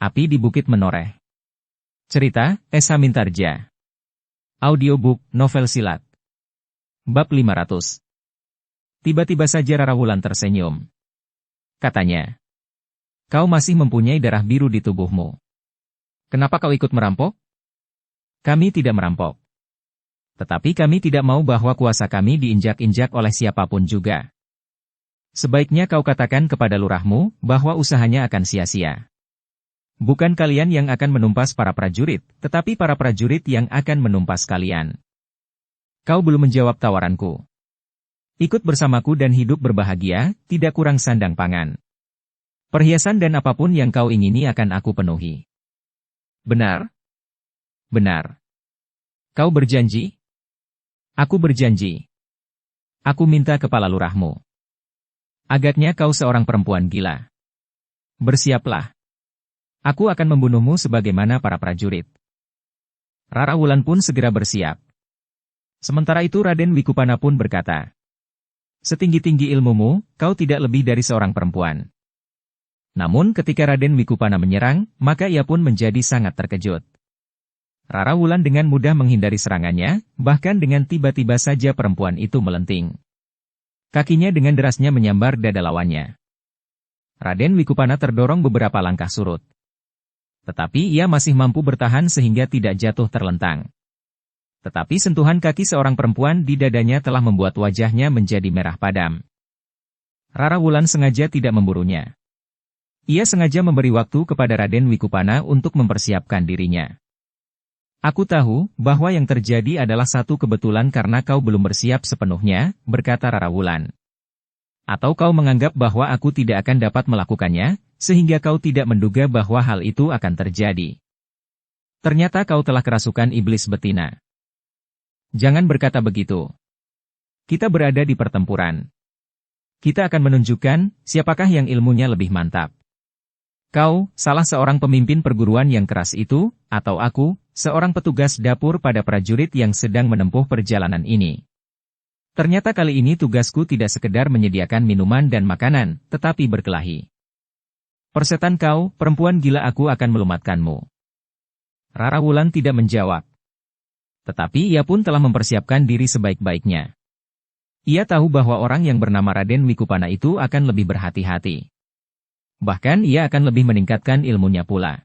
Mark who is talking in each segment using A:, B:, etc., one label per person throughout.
A: Api di Bukit Menoreh. Cerita, Esa Mintarja. Audiobook, novel silat. Bab 500. Tiba-tiba saja Rara Wulan tersenyum. Katanya, "Kau masih mempunyai darah biru di tubuhmu. Kenapa kau ikut merampok?" "Kami tidak merampok. Tetapi kami tidak mau bahwa kuasa kami diinjak-injak oleh siapapun juga. Sebaiknya kau katakan kepada lurahmu bahwa usahanya akan sia-sia. Bukan kalian yang akan menumpas para prajurit, tetapi para prajurit yang akan menumpas kalian. Kau belum menjawab tawaranku. Ikut bersamaku dan hidup berbahagia, tidak kurang sandang pangan. Perhiasan dan apapun yang kau ingini akan aku penuhi." "Benar?" "Benar." "Kau berjanji?" "Aku berjanji." "Aku minta kepala lurahmu. Agaknya kau seorang perempuan gila. Bersiaplah. Aku akan membunuhmu sebagaimana para prajurit." Rara Wulan pun segera bersiap. Sementara itu Raden Wikupana pun berkata, "Setinggi-tinggi ilmumu, kau tidak lebih dari seorang perempuan." Namun ketika Raden Wikupana menyerang, maka ia pun menjadi sangat terkejut. Rara Wulan dengan mudah menghindari serangannya, bahkan dengan tiba-tiba saja perempuan itu melenting. Kakinya dengan derasnya menyambar dada lawannya. Raden Wikupana terdorong beberapa langkah surut. Tetapi ia masih mampu bertahan sehingga tidak jatuh terlentang. Tetapi sentuhan kaki seorang perempuan di dadanya telah membuat wajahnya menjadi merah padam. Rara Wulan sengaja tidak memburunya. Ia sengaja memberi waktu kepada Raden Wikupana untuk mempersiapkan dirinya. "Aku tahu bahwa yang terjadi adalah satu kebetulan karena kau belum bersiap sepenuhnya," berkata Rara Wulan. "Atau kau menganggap bahwa aku tidak akan dapat melakukannya, sehingga kau tidak menduga bahwa hal itu akan terjadi. Ternyata kau telah kerasukan iblis betina. Jangan berkata begitu. Kita berada di pertempuran. Kita akan menunjukkan siapakah yang ilmunya lebih mantap. Kau, salah seorang pemimpin perguruan yang keras itu, atau aku, seorang petugas dapur pada prajurit yang sedang menempuh perjalanan ini. Ternyata kali ini tugasku tidak sekedar menyediakan minuman dan makanan, tetapi berkelahi. Persetan kau, perempuan gila, aku akan melumatkanmu." Rara Wulan tidak menjawab. Tetapi ia pun telah mempersiapkan diri sebaik-baiknya. Ia tahu bahwa orang yang bernama Raden Wikupana itu akan lebih berhati-hati. Bahkan ia akan lebih meningkatkan ilmunya pula.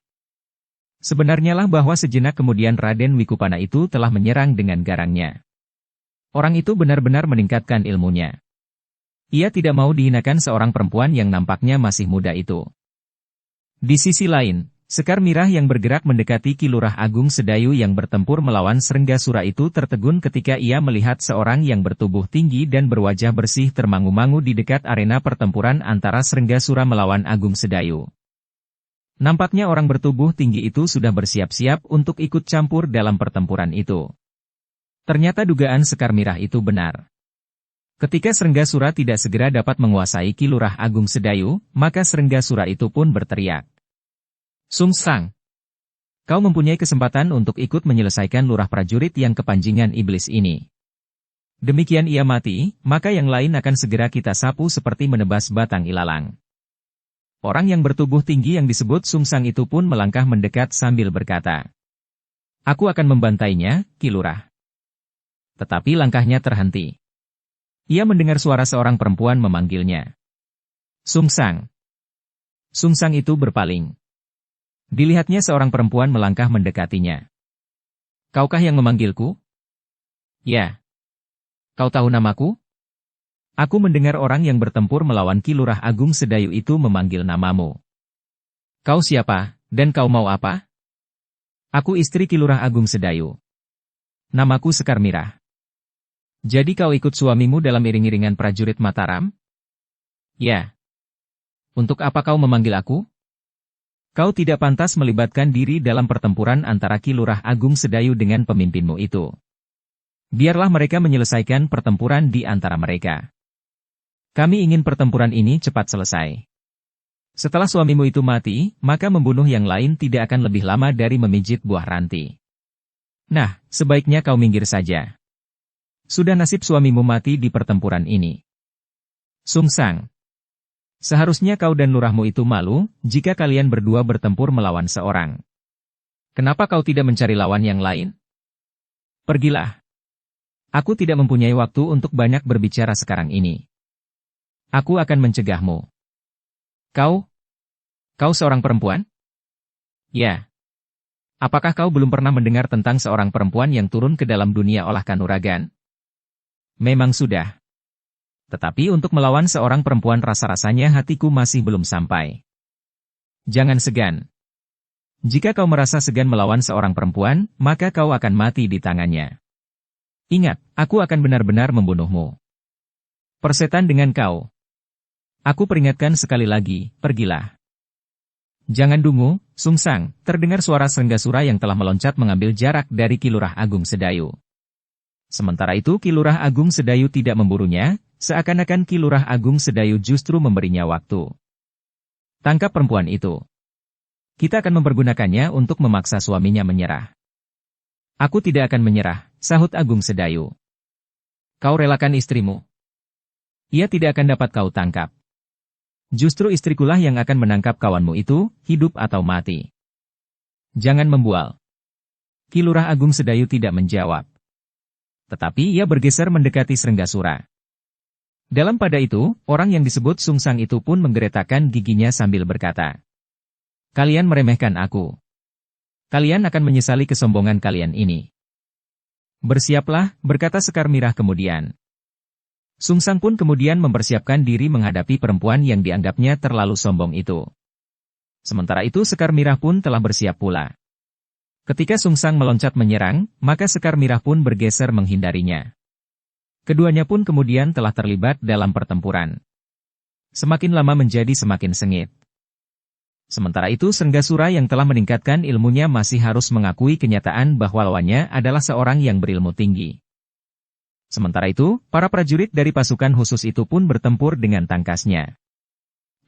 A: Sebenarnya lah bahwa sejenak kemudian Raden Wikupana itu telah menyerang dengan garangnya. Orang itu benar-benar meningkatkan ilmunya. Ia tidak mau dihinakan seorang perempuan yang nampaknya masih muda itu. Di sisi lain, Sekar Mirah yang bergerak mendekati Ki Lurah Agung Sedayu yang bertempur melawan Srenggasura itu tertegun ketika ia melihat seorang yang bertubuh tinggi dan berwajah bersih termangu-mangu di dekat arena pertempuran antara Srenggasura melawan Agung Sedayu. Nampaknya orang bertubuh tinggi itu sudah bersiap-siap untuk ikut campur dalam pertempuran itu. Ternyata dugaan Sekar Mirah itu benar. Ketika Srenggasura tidak segera dapat menguasai Ki Lurah Agung Sedayu, maka Srenggasura itu pun berteriak, "Sungsang! Kau mempunyai kesempatan untuk ikut menyelesaikan lurah prajurit yang kepanjingan iblis ini. Demikian ia mati, maka yang lain akan segera kita sapu seperti menebas batang ilalang." Orang yang bertubuh tinggi yang disebut Sungsang itu pun melangkah mendekat sambil berkata, "Aku akan membantainya, Ki Lurah." Tetapi langkahnya terhenti. Ia mendengar suara seorang perempuan memanggilnya. "Sungsang!" Sungsang itu berpaling. Dilihatnya seorang perempuan melangkah mendekatinya. "Kaukah yang memanggilku?" "Ya." "Kau tahu namaku?" "Aku mendengar orang yang bertempur melawan Ki Lurah Agung Sedayu itu memanggil namamu." "Kau siapa, dan kau mau apa?" "Aku istri Ki Lurah Agung Sedayu. Namaku Sekar Mirah." "Jadi kau ikut suamimu dalam iring-iringan prajurit Mataram?" "Ya." "Untuk apa kau memanggil aku?" "Kau tidak pantas melibatkan diri dalam pertempuran antara Ki Lurah Agung Sedayu dengan pemimpinmu itu. Biarlah mereka menyelesaikan pertempuran di antara mereka. Kami ingin pertempuran ini cepat selesai. Setelah suamimu itu mati, maka membunuh yang lain tidak akan lebih lama dari memijit buah ranti. Nah, sebaiknya kau minggir saja. Sudah nasib suamimu mati di pertempuran ini." "Sungsang!" Seharusnya kau dan lurahmu itu malu, jika kalian berdua bertempur melawan seorang. Kenapa kau tidak mencari lawan yang lain? Pergilah. Aku tidak mempunyai waktu untuk banyak berbicara sekarang ini. Aku akan mencegahmu. Kau seorang perempuan? Ya. Apakah kau belum pernah mendengar tentang seorang perempuan yang turun ke dalam dunia olah kanuragan? Memang sudah. Tetapi untuk melawan seorang perempuan rasa-rasanya hatiku masih belum sampai. Jangan segan. Jika kau merasa segan melawan seorang perempuan, maka kau akan mati di tangannya. Ingat, aku akan benar-benar membunuhmu. Persetan dengan kau. Aku peringatkan sekali lagi, pergilah. Jangan dungu, Sungsang, terdengar suara Senggasura yang telah meloncat mengambil jarak dari Ki Lurah Agung Sedayu. Sementara itu Ki Lurah Agung Sedayu tidak memburunya, seakan-akan Ki Lurah Agung Sedayu justru memberinya waktu. Tangkap perempuan itu. Kita akan mempergunakannya untuk memaksa suaminya menyerah. Aku tidak akan menyerah, sahut Agung Sedayu. Kau relakan istrimu. Ia tidak akan dapat kau tangkap. Justru istrikulah yang akan menangkap kawanmu itu, hidup atau mati. Jangan membual. Ki Lurah Agung Sedayu tidak menjawab. Tetapi ia bergeser mendekati Senggasura. Dalam pada itu, orang yang disebut Sungsang itu pun menggeretakkan giginya sambil berkata, "Kalian meremehkan aku. Kalian akan menyesali kesombongan kalian ini." "Bersiaplah," berkata Sekar Mirah kemudian. Sungsang pun kemudian mempersiapkan diri menghadapi perempuan yang dianggapnya terlalu sombong itu. Sementara itu Sekar Mirah pun telah bersiap pula. Ketika Sungsang meloncat menyerang, maka Sekar Mirah pun bergeser menghindarinya. Keduanya pun kemudian telah terlibat dalam pertempuran. Semakin lama menjadi semakin sengit. Sementara itu Senggasura yang telah meningkatkan ilmunya masih harus mengakui kenyataan bahwa lawannya adalah seorang yang berilmu tinggi. Sementara itu, para prajurit dari pasukan khusus itu pun bertempur dengan tangkasnya.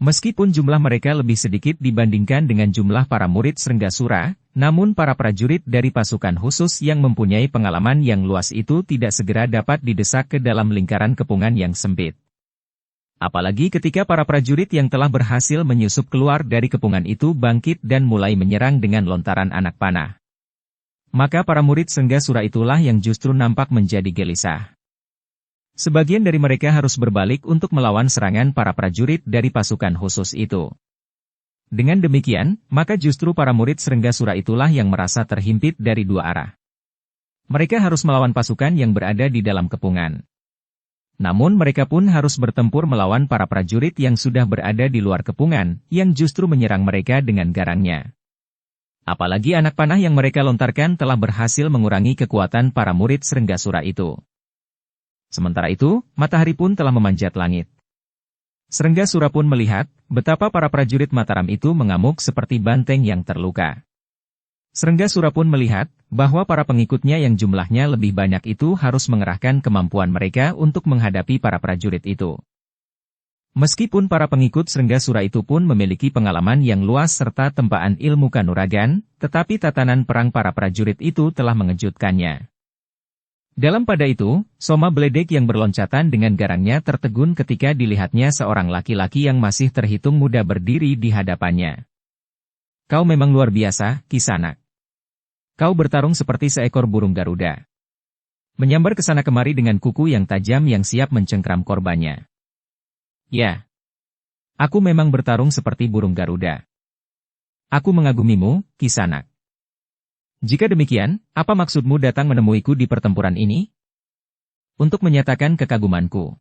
A: Meskipun jumlah mereka lebih sedikit dibandingkan dengan jumlah para murid Senggasura, namun para prajurit dari pasukan khusus yang mempunyai pengalaman yang luas itu tidak segera dapat didesak ke dalam lingkaran kepungan yang sempit. Apalagi ketika para prajurit yang telah berhasil menyusup keluar dari kepungan itu bangkit dan mulai menyerang dengan lontaran anak panah. Maka para murid Senggasura itulah yang justru nampak menjadi gelisah. Sebagian dari mereka harus berbalik untuk melawan serangan para prajurit dari pasukan khusus itu. Dengan demikian, maka justru para murid Senggasura itulah yang merasa terhimpit dari dua arah. Mereka harus melawan pasukan yang berada di dalam kepungan. Namun mereka pun harus bertempur melawan para prajurit yang sudah berada di luar kepungan, yang justru menyerang mereka dengan garangnya. Apalagi anak panah yang mereka lontarkan telah berhasil mengurangi kekuatan para murid Senggasura itu. Sementara itu, matahari pun telah memanjat langit. Senggasura pun melihat betapa para prajurit Mataram itu mengamuk seperti banteng yang terluka. Senggasura pun melihat bahwa para pengikutnya yang jumlahnya lebih banyak itu harus mengerahkan kemampuan mereka untuk menghadapi para prajurit itu. Meskipun para pengikut Senggasura itu pun memiliki pengalaman yang luas serta tempaan ilmu kanuragan, tetapi tatanan perang para prajurit itu telah mengejutkannya. Dalam pada itu, Soma Bledek yang berloncatan dengan garangnya tertegun ketika dilihatnya seorang laki-laki yang masih terhitung muda berdiri di hadapannya. "Kau memang luar biasa, Kisanak. Kau bertarung seperti seekor burung Garuda. Menyambar ke sana kemari dengan kuku yang tajam yang siap mencengkram korbannya." "Ya. Aku memang bertarung seperti burung Garuda. Aku mengagumimu, Kisanak. Jika demikian, apa maksudmu datang menemuiku di pertempuran ini?" "Untuk menyatakan kekagumanku."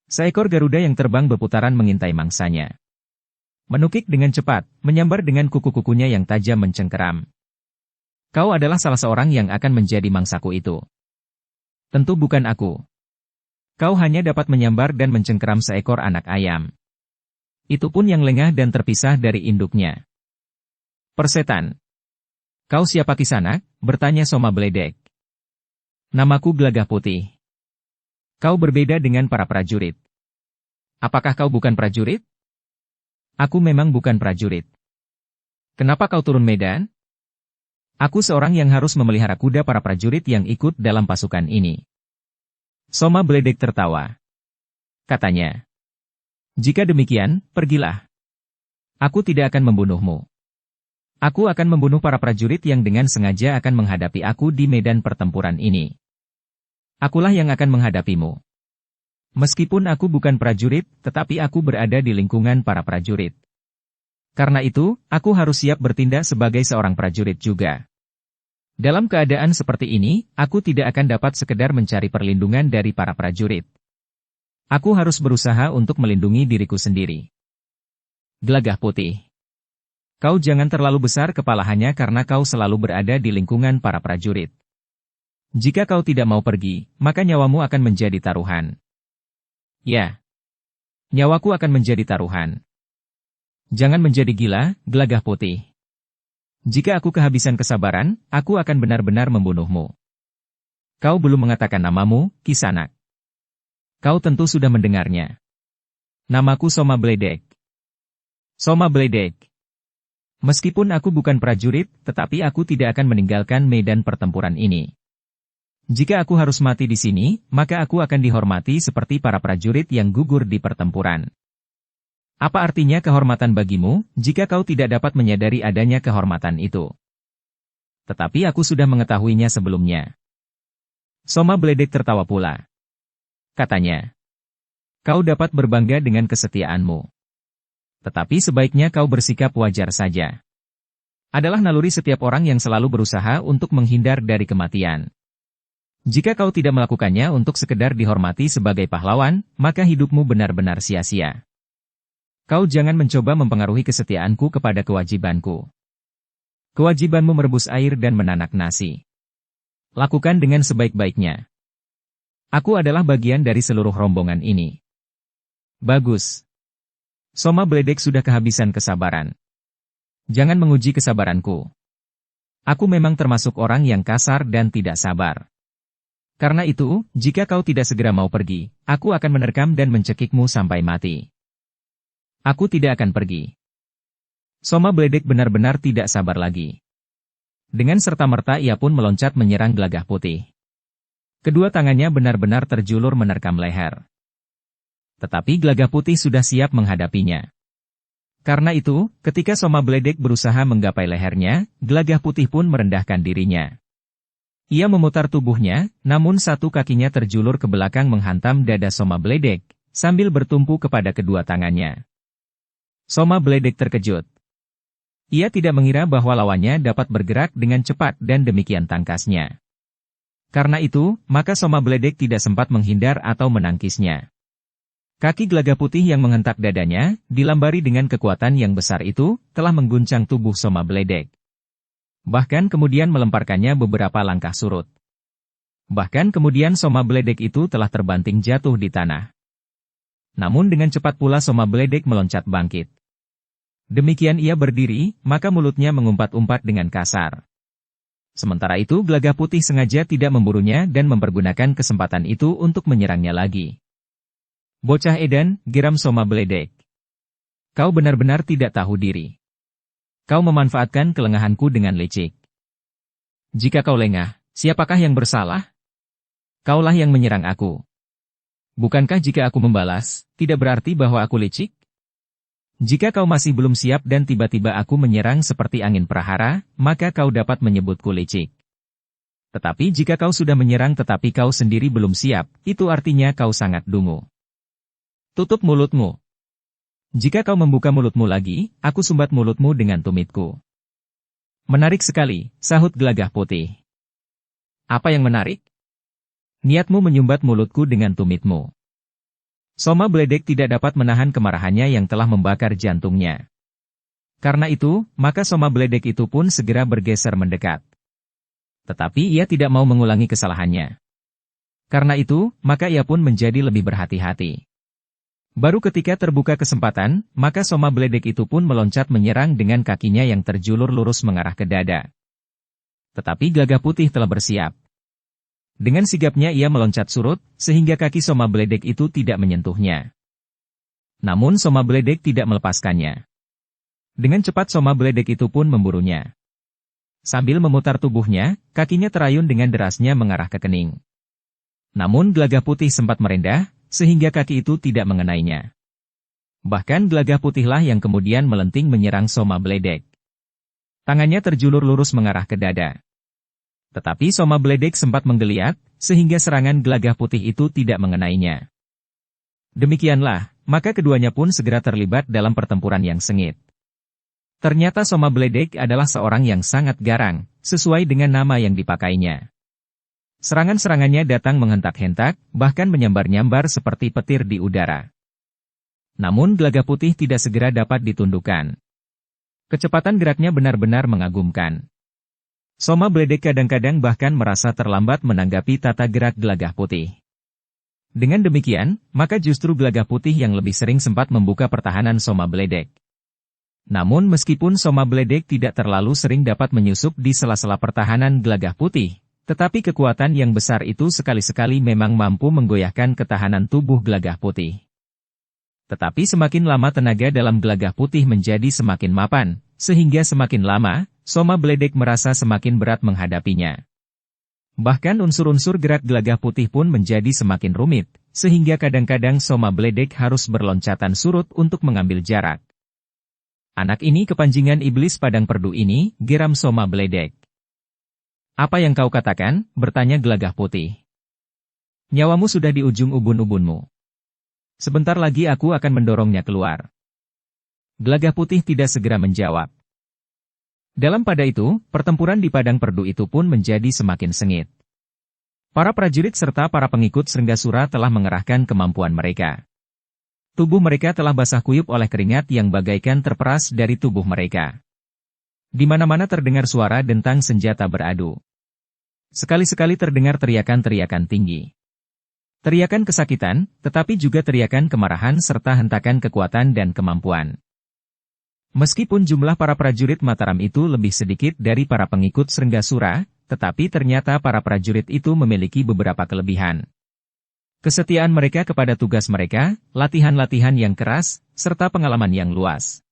A: Seekor Garuda yang terbang berputaran mengintai mangsanya. Menukik dengan cepat, menyambar dengan kuku-kukunya yang tajam mencengkeram. "Kau adalah salah seorang yang akan menjadi mangsaku itu." "Tentu bukan aku. Kau hanya dapat menyambar dan mencengkeram seekor anak ayam. Itu pun yang lengah dan terpisah dari induknya." "Persetan. Kau siapa Kisanak?" bertanya Soma Bledek. "Namaku Gelagah Putih." "Kau berbeda dengan para prajurit. Apakah kau bukan prajurit?" "Aku memang bukan prajurit." "Kenapa kau turun medan?" "Aku seorang yang harus memelihara kuda para prajurit yang ikut dalam pasukan ini." Soma Bledek tertawa. Katanya, Jika demikian, pergilah. Aku tidak akan membunuhmu. Aku akan membunuh para prajurit yang dengan sengaja akan menghadapi aku di medan pertempuran ini. Akulah yang akan menghadapimu. Meskipun aku bukan prajurit, tetapi aku berada di lingkungan para prajurit. Karena itu, aku harus siap bertindak sebagai seorang prajurit juga. Dalam keadaan seperti ini, aku tidak akan dapat sekedar mencari perlindungan dari para prajurit. Aku harus berusaha untuk melindungi diriku sendiri. Gelagah Putih. Kau jangan terlalu besar kepala hanya karena kau selalu berada di lingkungan para prajurit. Jika kau tidak mau pergi, maka nyawamu akan menjadi taruhan. Ya. Nyawaku akan menjadi taruhan. Jangan menjadi gila, Gelagah Putih. Jika aku kehabisan kesabaran, aku akan benar-benar membunuhmu. Kau belum mengatakan namamu, Kisanak. Kau tentu sudah mendengarnya. Namaku Soma Bledek. Soma Bledek. Meskipun aku bukan prajurit, tetapi aku tidak akan meninggalkan medan pertempuran ini. Jika aku harus mati di sini, maka aku akan dihormati seperti para prajurit yang gugur di pertempuran. Apa artinya kehormatan bagimu, jika kau tidak dapat menyadari adanya kehormatan itu? Tetapi aku sudah mengetahuinya sebelumnya. Soma Bledek tertawa pula. Katanya, kau dapat berbangga dengan kesetiaanmu. Tetapi sebaiknya kau bersikap wajar saja. Adalah naluri setiap orang yang selalu berusaha untuk menghindar dari kematian. Jika kau tidak melakukannya untuk sekedar dihormati sebagai pahlawan, maka hidupmu benar-benar sia-sia. Kau jangan mencoba mempengaruhi kesetiaanku kepada kewajibanku. Kewajibanmu merebus air dan menanak nasi. Lakukan dengan sebaik-baiknya. Aku adalah bagian dari seluruh rombongan ini. Bagus. Soma Bledek sudah kehabisan kesabaran. Jangan menguji kesabaranku. Aku memang termasuk orang yang kasar dan tidak sabar. Karena itu, jika kau tidak segera mau pergi, aku akan menerkam dan mencekikmu sampai mati. Aku tidak akan pergi. Soma Bledek benar-benar tidak sabar lagi. Dengan serta-merta ia pun meloncat menyerang Gelagah Putih. Kedua tangannya benar-benar terjulur menerkam leher. Tetapi Gelagah Putih sudah siap menghadapinya. Karena itu, ketika Soma Bledek berusaha menggapai lehernya, Gelagah Putih pun merendahkan dirinya. Ia memutar tubuhnya, namun satu kakinya terjulur ke belakang menghantam dada Soma Bledek, sambil bertumpu kepada kedua tangannya. Soma Bledek terkejut. Ia tidak mengira bahwa lawannya dapat bergerak dengan cepat dan demikian tangkasnya. Karena itu, maka Soma Bledek tidak sempat menghindar atau menangkisnya. Kaki Gelagah Putih yang menghentak dadanya, dilambari dengan kekuatan yang besar itu, telah mengguncang tubuh Soma Bledek. Bahkan kemudian melemparkannya beberapa langkah surut. Bahkan kemudian Soma Bledek itu telah terbanting jatuh di tanah. Namun dengan cepat pula Soma Bledek meloncat bangkit. Demikian ia berdiri, maka mulutnya mengumpat-umpat dengan kasar. Sementara itu Gelagah Putih sengaja tidak memburunya dan mempergunakan kesempatan itu untuk menyerangnya lagi. Bocah edan, geram Soma Bledek. Kau benar-benar tidak tahu diri. Kau memanfaatkan kelengahanku dengan licik. Jika kau lengah, siapakah yang bersalah? Kaulah yang menyerang aku. Bukankah jika aku membalas, tidak berarti bahwa aku licik? Jika kau masih belum siap dan tiba-tiba aku menyerang seperti angin prahara, maka kau dapat menyebutku licik. Tetapi jika kau sudah menyerang tetapi kau sendiri belum siap, itu artinya kau sangat dungu. Tutup mulutmu. Jika kau membuka mulutmu lagi, aku sumbat mulutmu dengan tumitku. Menarik sekali, sahut Gelagah Putih. Apa yang menarik? Niatmu menyumbat mulutku dengan tumitmu. Soma Bledek tidak dapat menahan kemarahannya yang telah membakar jantungnya. Karena itu, maka Soma Bledek itu pun segera bergeser mendekat. Tetapi ia tidak mau mengulangi kesalahannya. Karena itu, maka ia pun menjadi lebih berhati-hati. Baru ketika terbuka kesempatan, maka Soma Bledek itu pun meloncat menyerang dengan kakinya yang terjulur lurus mengarah ke dada. Tetapi Gelagah Putih telah bersiap. Dengan sigapnya ia meloncat surut, sehingga kaki Soma Bledek itu tidak menyentuhnya. Namun Soma Bledek tidak melepaskannya. Dengan cepat Soma Bledek itu pun memburunya. Sambil memutar tubuhnya, kakinya terayun dengan derasnya mengarah ke kening. Namun Gelagah Putih sempat merendah, sehingga kaki itu tidak mengenainya. Bahkan Gelagah Putihlah yang kemudian melenting menyerang Soma Bledek. Tangannya terjulur lurus mengarah ke dada. Tetapi Soma Bledek sempat menggeliat, sehingga serangan Gelagah Putih itu tidak mengenainya. Demikianlah, maka keduanya pun segera terlibat dalam pertempuran yang sengit. Ternyata Soma Bledek adalah seorang yang sangat garang, sesuai dengan nama yang dipakainya. Serangan-serangannya datang menghentak-hentak, bahkan menyambar-nyambar seperti petir di udara. Namun Gelagah Putih tidak segera dapat ditundukkan. Kecepatan geraknya benar-benar mengagumkan. Soma Bledek kadang-kadang bahkan merasa terlambat menanggapi tata gerak Gelagah Putih. Dengan demikian, maka justru Gelagah Putih yang lebih sering sempat membuka pertahanan Soma Bledek. Namun meskipun Soma Bledek tidak terlalu sering dapat menyusup di sela-sela pertahanan Gelagah Putih, tetapi kekuatan yang besar itu sekali-sekali memang mampu menggoyahkan ketahanan tubuh Gelagah Putih. Tetapi semakin lama tenaga dalam Gelagah Putih menjadi semakin mapan, sehingga semakin lama, Soma Bledek merasa semakin berat menghadapinya. Bahkan unsur-unsur gerak Gelagah Putih pun menjadi semakin rumit, sehingga kadang-kadang Soma Bledek harus berloncatan surut untuk mengambil jarak. Anak ini kepanjingan iblis padang perdu ini, geram Soma Bledek. Apa yang kau katakan? Bertanya Gelagah Putih. Nyawamu sudah di ujung ubun-ubunmu. Sebentar lagi aku akan mendorongnya keluar. Gelagah Putih tidak segera menjawab. Dalam pada itu, pertempuran di padang perdu itu pun menjadi semakin sengit. Para prajurit serta para pengikut Srenggasura telah mengerahkan kemampuan mereka. Tubuh mereka telah basah kuyup oleh keringat yang bagaikan terperas dari tubuh mereka. Di mana-mana terdengar suara dentang senjata beradu. Sekali-sekali terdengar teriakan-teriakan tinggi. Teriakan kesakitan, tetapi juga teriakan kemarahan serta hentakan kekuatan dan kemampuan. Meskipun jumlah para prajurit Mataram itu lebih sedikit dari para pengikut Srenggasura, tetapi ternyata para prajurit itu memiliki beberapa kelebihan. Kesetiaan mereka kepada tugas mereka, latihan-latihan yang keras, serta pengalaman yang luas.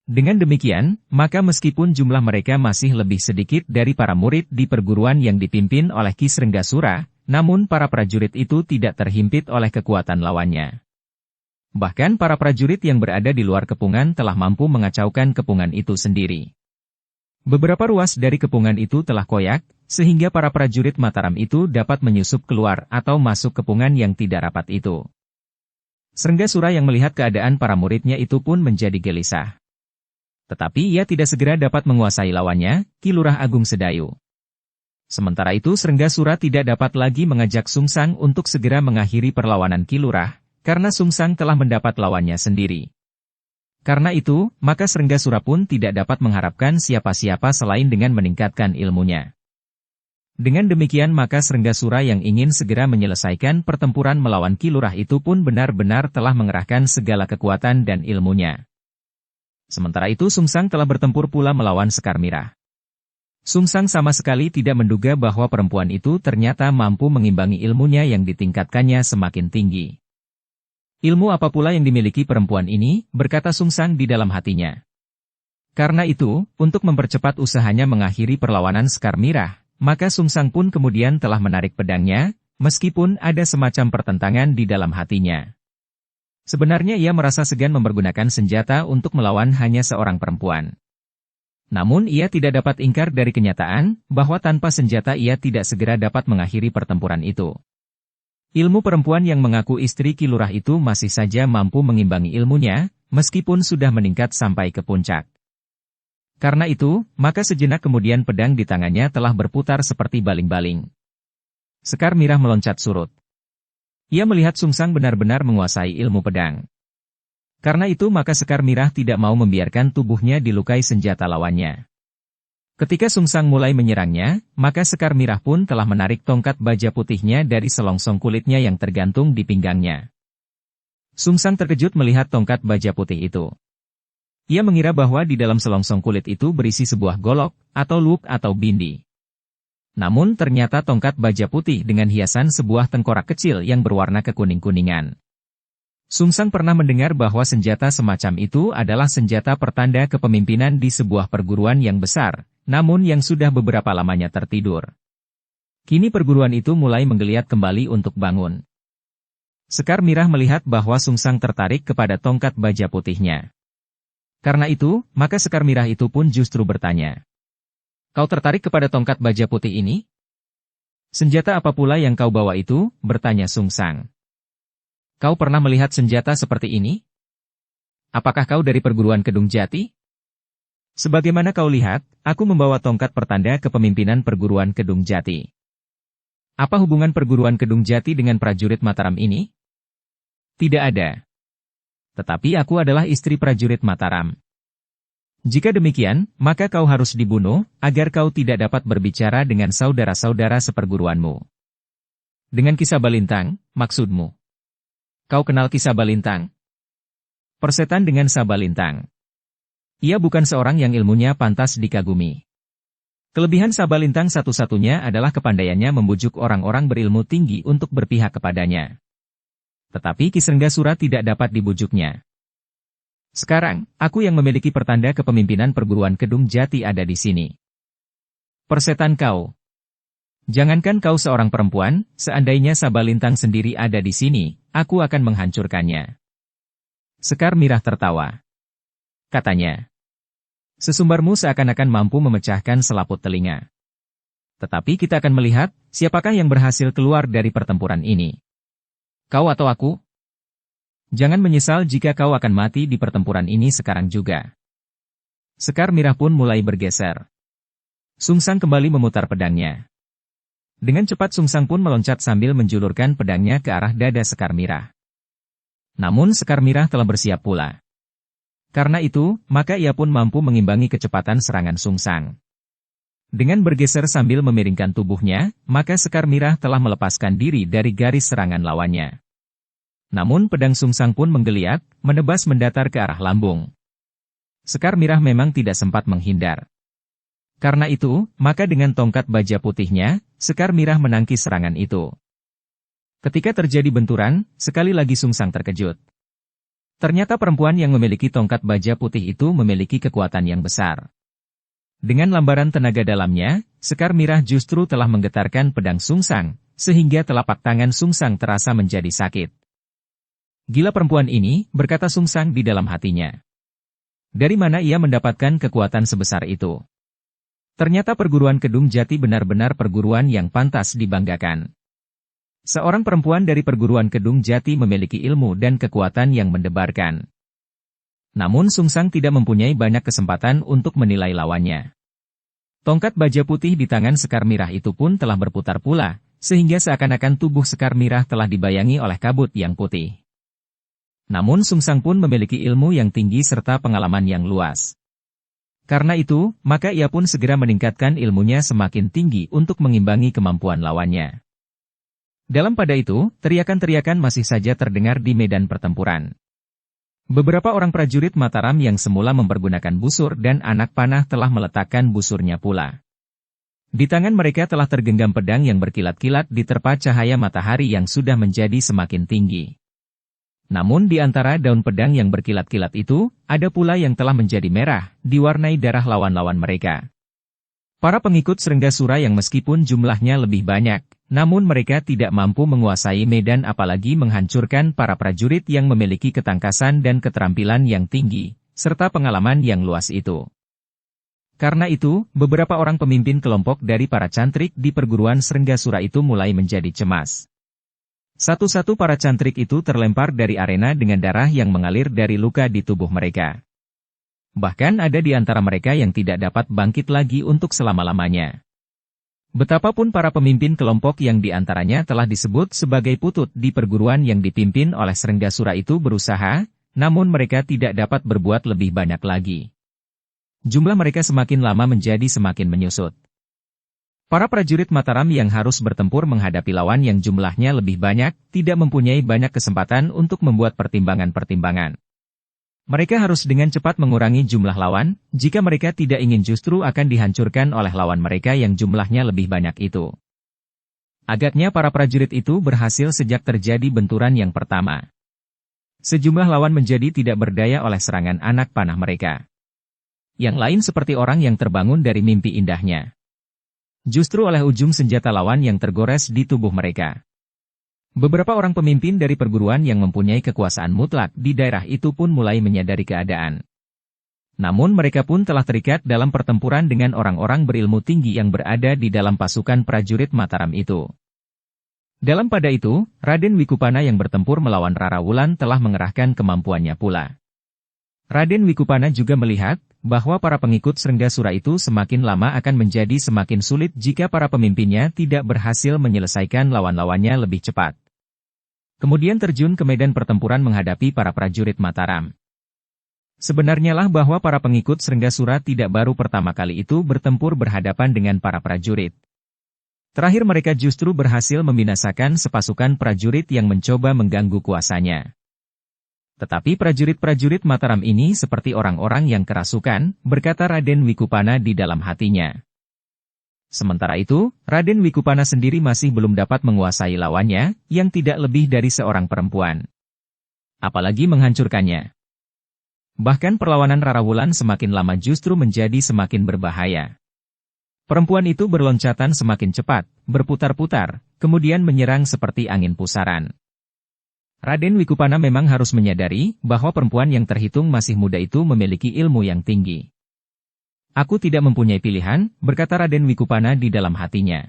A: Dengan demikian, maka meskipun jumlah mereka masih lebih sedikit dari para murid di perguruan yang dipimpin oleh Ki Srenggasura, namun para prajurit itu tidak terhimpit oleh kekuatan lawannya. Bahkan para prajurit yang berada di luar kepungan telah mampu mengacaukan kepungan itu sendiri. Beberapa ruas dari kepungan itu telah koyak, sehingga para prajurit Mataram itu dapat menyusup keluar atau masuk kepungan yang tidak rapat itu. Srenggasura yang melihat keadaan para muridnya itu pun menjadi gelisah. Tetapi ia tidak segera dapat menguasai lawannya, Ki Lurah Agung Sedayu. Sementara itu Srenggasura tidak dapat lagi mengajak Sungsang untuk segera mengakhiri perlawanan Ki Lurah, karena Sungsang telah mendapat lawannya sendiri. Karena itu, maka Srenggasura pun tidak dapat mengharapkan siapa-siapa selain dengan meningkatkan ilmunya. Dengan demikian maka Srenggasura yang ingin segera menyelesaikan pertempuran melawan Ki Lurah itu pun benar-benar telah mengerahkan segala kekuatan dan ilmunya. Sementara itu Sungsang telah bertempur pula melawan Sekar Mirah. Sungsang sama sekali tidak menduga bahwa perempuan itu ternyata mampu mengimbangi ilmunya yang ditingkatkannya semakin tinggi. Ilmu apa pula yang dimiliki perempuan ini, berkata Sungsang di dalam hatinya. Karena itu, untuk mempercepat usahanya mengakhiri perlawanan Sekar Mirah, maka Sungsang pun kemudian telah menarik pedangnya, meskipun ada semacam pertentangan di dalam hatinya. Sebenarnya ia merasa segan mempergunakan senjata untuk melawan hanya seorang perempuan. Namun ia tidak dapat ingkar dari kenyataan, bahwa tanpa senjata ia tidak segera dapat mengakhiri pertempuran itu. Ilmu perempuan yang mengaku istri Ki Lurah itu masih saja mampu mengimbangi ilmunya, meskipun sudah meningkat sampai ke puncak. Karena itu, maka sejenak kemudian pedang di tangannya telah berputar seperti baling-baling. Sekar Mirah meloncat surut. Ia melihat Sungsang benar-benar menguasai ilmu pedang. Karena itu maka Sekar Mirah tidak mau membiarkan tubuhnya dilukai senjata lawannya. Ketika Sungsang mulai menyerangnya, maka Sekar Mirah pun telah menarik tongkat baja putihnya dari selongsong kulitnya yang tergantung di pinggangnya. Sungsang terkejut melihat tongkat baja putih itu. Ia mengira bahwa di dalam selongsong kulit itu berisi sebuah golok, atau luk atau bindi. Namun ternyata tongkat baja putih dengan hiasan sebuah tengkorak kecil yang berwarna kekuning-kuningan. Sungsang pernah mendengar bahwa senjata semacam itu adalah senjata pertanda kepemimpinan di sebuah perguruan yang besar, namun yang sudah beberapa lamanya tertidur. Kini perguruan itu mulai menggeliat kembali untuk bangun. Sekar Mirah melihat bahwa Sungsang tertarik kepada tongkat baja putihnya. Karena itu, maka Sekar Mirah itu pun justru bertanya. Kau tertarik kepada tongkat baja putih ini? Senjata apa pula yang kau bawa itu? Bertanya Sungsang. Kau pernah melihat senjata seperti ini? Apakah kau dari perguruan Kedung Jati? Sebagaimana kau lihat, aku membawa tongkat pertanda kepemimpinan perguruan Kedung Jati. Apa hubungan perguruan Kedung Jati dengan prajurit Mataram ini? Tidak ada. Tetapi aku adalah istri prajurit Mataram. Jika demikian, maka kau harus dibunuh, agar kau tidak dapat berbicara dengan saudara-saudara seperguruanmu. Dengan Kisah Balintang, maksudmu? Kau kenal Kisah Balintang? Persetan dengan Sabalintang. Ia bukan seorang yang ilmunya pantas dikagumi. Kelebihan Sabalintang satu-satunya adalah kepandaiannya membujuk orang-orang berilmu tinggi untuk berpihak kepadanya. Tetapi Ki Srenggasura tidak dapat dibujuknya. Sekarang, aku yang memiliki pertanda kepemimpinan perguruan Kedung Jati ada di sini. Persetan kau. Jangankan kau seorang perempuan, seandainya Sabalintang sendiri ada di sini, aku akan menghancurkannya. Sekar Mirah tertawa. Katanya. Sesumbarmu seakan-akan mampu memecahkan selaput telinga. Tetapi kita akan melihat, siapakah yang berhasil keluar dari pertempuran ini. Kau atau aku? Jangan menyesal jika kau akan mati di pertempuran ini sekarang juga. Sekar Mirah pun mulai bergeser. Sungsang kembali memutar pedangnya. Dengan cepat Sungsang pun meloncat sambil menjulurkan pedangnya ke arah dada Sekar Mirah. Namun Sekar Mirah telah bersiap pula. Karena itu, maka ia pun mampu mengimbangi kecepatan serangan Sungsang. Dengan bergeser sambil memiringkan tubuhnya, maka Sekar Mirah telah melepaskan diri dari garis serangan lawannya. Namun pedang Sungsang pun menggeliat, menebas mendatar ke arah lambung. Sekar Mirah memang tidak sempat menghindar. Karena itu, maka dengan tongkat baja putihnya, Sekar Mirah menangkis serangan itu. Ketika terjadi benturan, sekali lagi Sungsang terkejut. Ternyata perempuan yang memiliki tongkat baja putih itu memiliki kekuatan yang besar. Dengan lambaran tenaga dalamnya, Sekar Mirah justru telah menggetarkan pedang Sungsang, sehingga telapak tangan Sungsang terasa menjadi sakit. Gila perempuan ini, berkata Sungsang di dalam hatinya. Dari mana ia mendapatkan kekuatan sebesar itu? Ternyata perguruan Kedung Jati benar-benar perguruan yang pantas dibanggakan. Seorang perempuan dari perguruan Kedung Jati memiliki ilmu dan kekuatan yang mendebarkan. Namun Sungsang tidak mempunyai banyak kesempatan untuk menilai lawannya. Tongkat baja putih di tangan Sekar Mirah itu pun telah berputar pula, sehingga seakan-akan tubuh Sekar Mirah telah dibayangi oleh kabut yang putih. Namun Sungsang pun memiliki ilmu yang tinggi serta pengalaman yang luas. Karena itu, maka ia pun segera meningkatkan ilmunya semakin tinggi untuk mengimbangi kemampuan lawannya. Dalam pada itu, teriakan-teriakan masih saja terdengar di medan pertempuran. Beberapa orang prajurit Mataram yang semula mempergunakan busur dan anak panah telah meletakkan busurnya pula. Di tangan mereka telah tergenggam pedang yang berkilat-kilat diterpa cahaya matahari yang sudah menjadi semakin tinggi. Namun di antara daun pedang yang berkilat-kilat itu, ada pula yang telah menjadi merah, diwarnai darah lawan-lawan mereka. Para pengikut Srenggasura yang meskipun jumlahnya lebih banyak, namun mereka tidak mampu menguasai medan apalagi menghancurkan para prajurit yang memiliki ketangkasan dan keterampilan yang tinggi, serta pengalaman yang luas itu. Karena itu, beberapa orang pemimpin kelompok dari para cantrik di perguruan Srenggasura itu mulai menjadi cemas. Satu-satu para cantrik itu terlempar dari arena dengan darah yang mengalir dari luka di tubuh mereka. Bahkan ada di antara mereka yang tidak dapat bangkit lagi untuk selama-lamanya. Betapapun para pemimpin kelompok yang diantaranya telah disebut sebagai putut di perguruan yang dipimpin oleh Srenggasura itu berusaha, namun mereka tidak dapat berbuat lebih banyak lagi. Jumlah mereka semakin lama menjadi semakin menyusut. Para prajurit Mataram yang harus bertempur menghadapi lawan yang jumlahnya lebih banyak, tidak mempunyai banyak kesempatan untuk membuat pertimbangan-pertimbangan. Mereka harus dengan cepat mengurangi jumlah lawan, jika mereka tidak ingin justru akan dihancurkan oleh lawan mereka yang jumlahnya lebih banyak itu. Agaknya para prajurit itu berhasil sejak terjadi benturan yang pertama. Sejumlah lawan menjadi tidak berdaya oleh serangan anak panah mereka. Yang lain seperti orang yang terbangun dari mimpi indahnya. Justru oleh ujung senjata lawan yang tergores di tubuh mereka. Beberapa orang pemimpin dari perguruan yang mempunyai kekuasaan mutlak di daerah itu pun mulai menyadari keadaan. Namun mereka pun telah terikat dalam pertempuran dengan orang-orang berilmu tinggi yang berada di dalam pasukan prajurit Mataram itu. Dalam pada itu, Raden Wikupana yang bertempur melawan Rara Wulan telah mengerahkan kemampuannya pula. Raden Wikupana juga melihat bahwa para pengikut Srenggasura itu semakin lama akan menjadi semakin sulit jika para pemimpinnya tidak berhasil menyelesaikan lawan-lawannya lebih cepat. Kemudian terjun ke medan pertempuran menghadapi para prajurit Mataram. Sebenarnya lah bahwa para pengikut Srenggasura tidak baru pertama kali itu bertempur berhadapan dengan para prajurit. Terakhir mereka justru berhasil membinasakan sepasukan prajurit yang mencoba mengganggu kuasanya. Tetapi prajurit-prajurit Mataram ini seperti orang-orang yang kerasukan, berkata Raden Wikupana di dalam hatinya. Sementara itu, Raden Wikupana sendiri masih belum dapat menguasai lawannya, yang tidak lebih dari seorang perempuan. Apalagi menghancurkannya. Bahkan perlawanan Rara Wulan semakin lama justru menjadi semakin berbahaya. Perempuan itu berloncatan semakin cepat, berputar-putar, kemudian menyerang seperti angin pusaran. Raden Wikupana memang harus menyadari bahwa perempuan yang terhitung masih muda itu memiliki ilmu yang tinggi. Aku tidak mempunyai pilihan, berkata Raden Wikupana di dalam hatinya.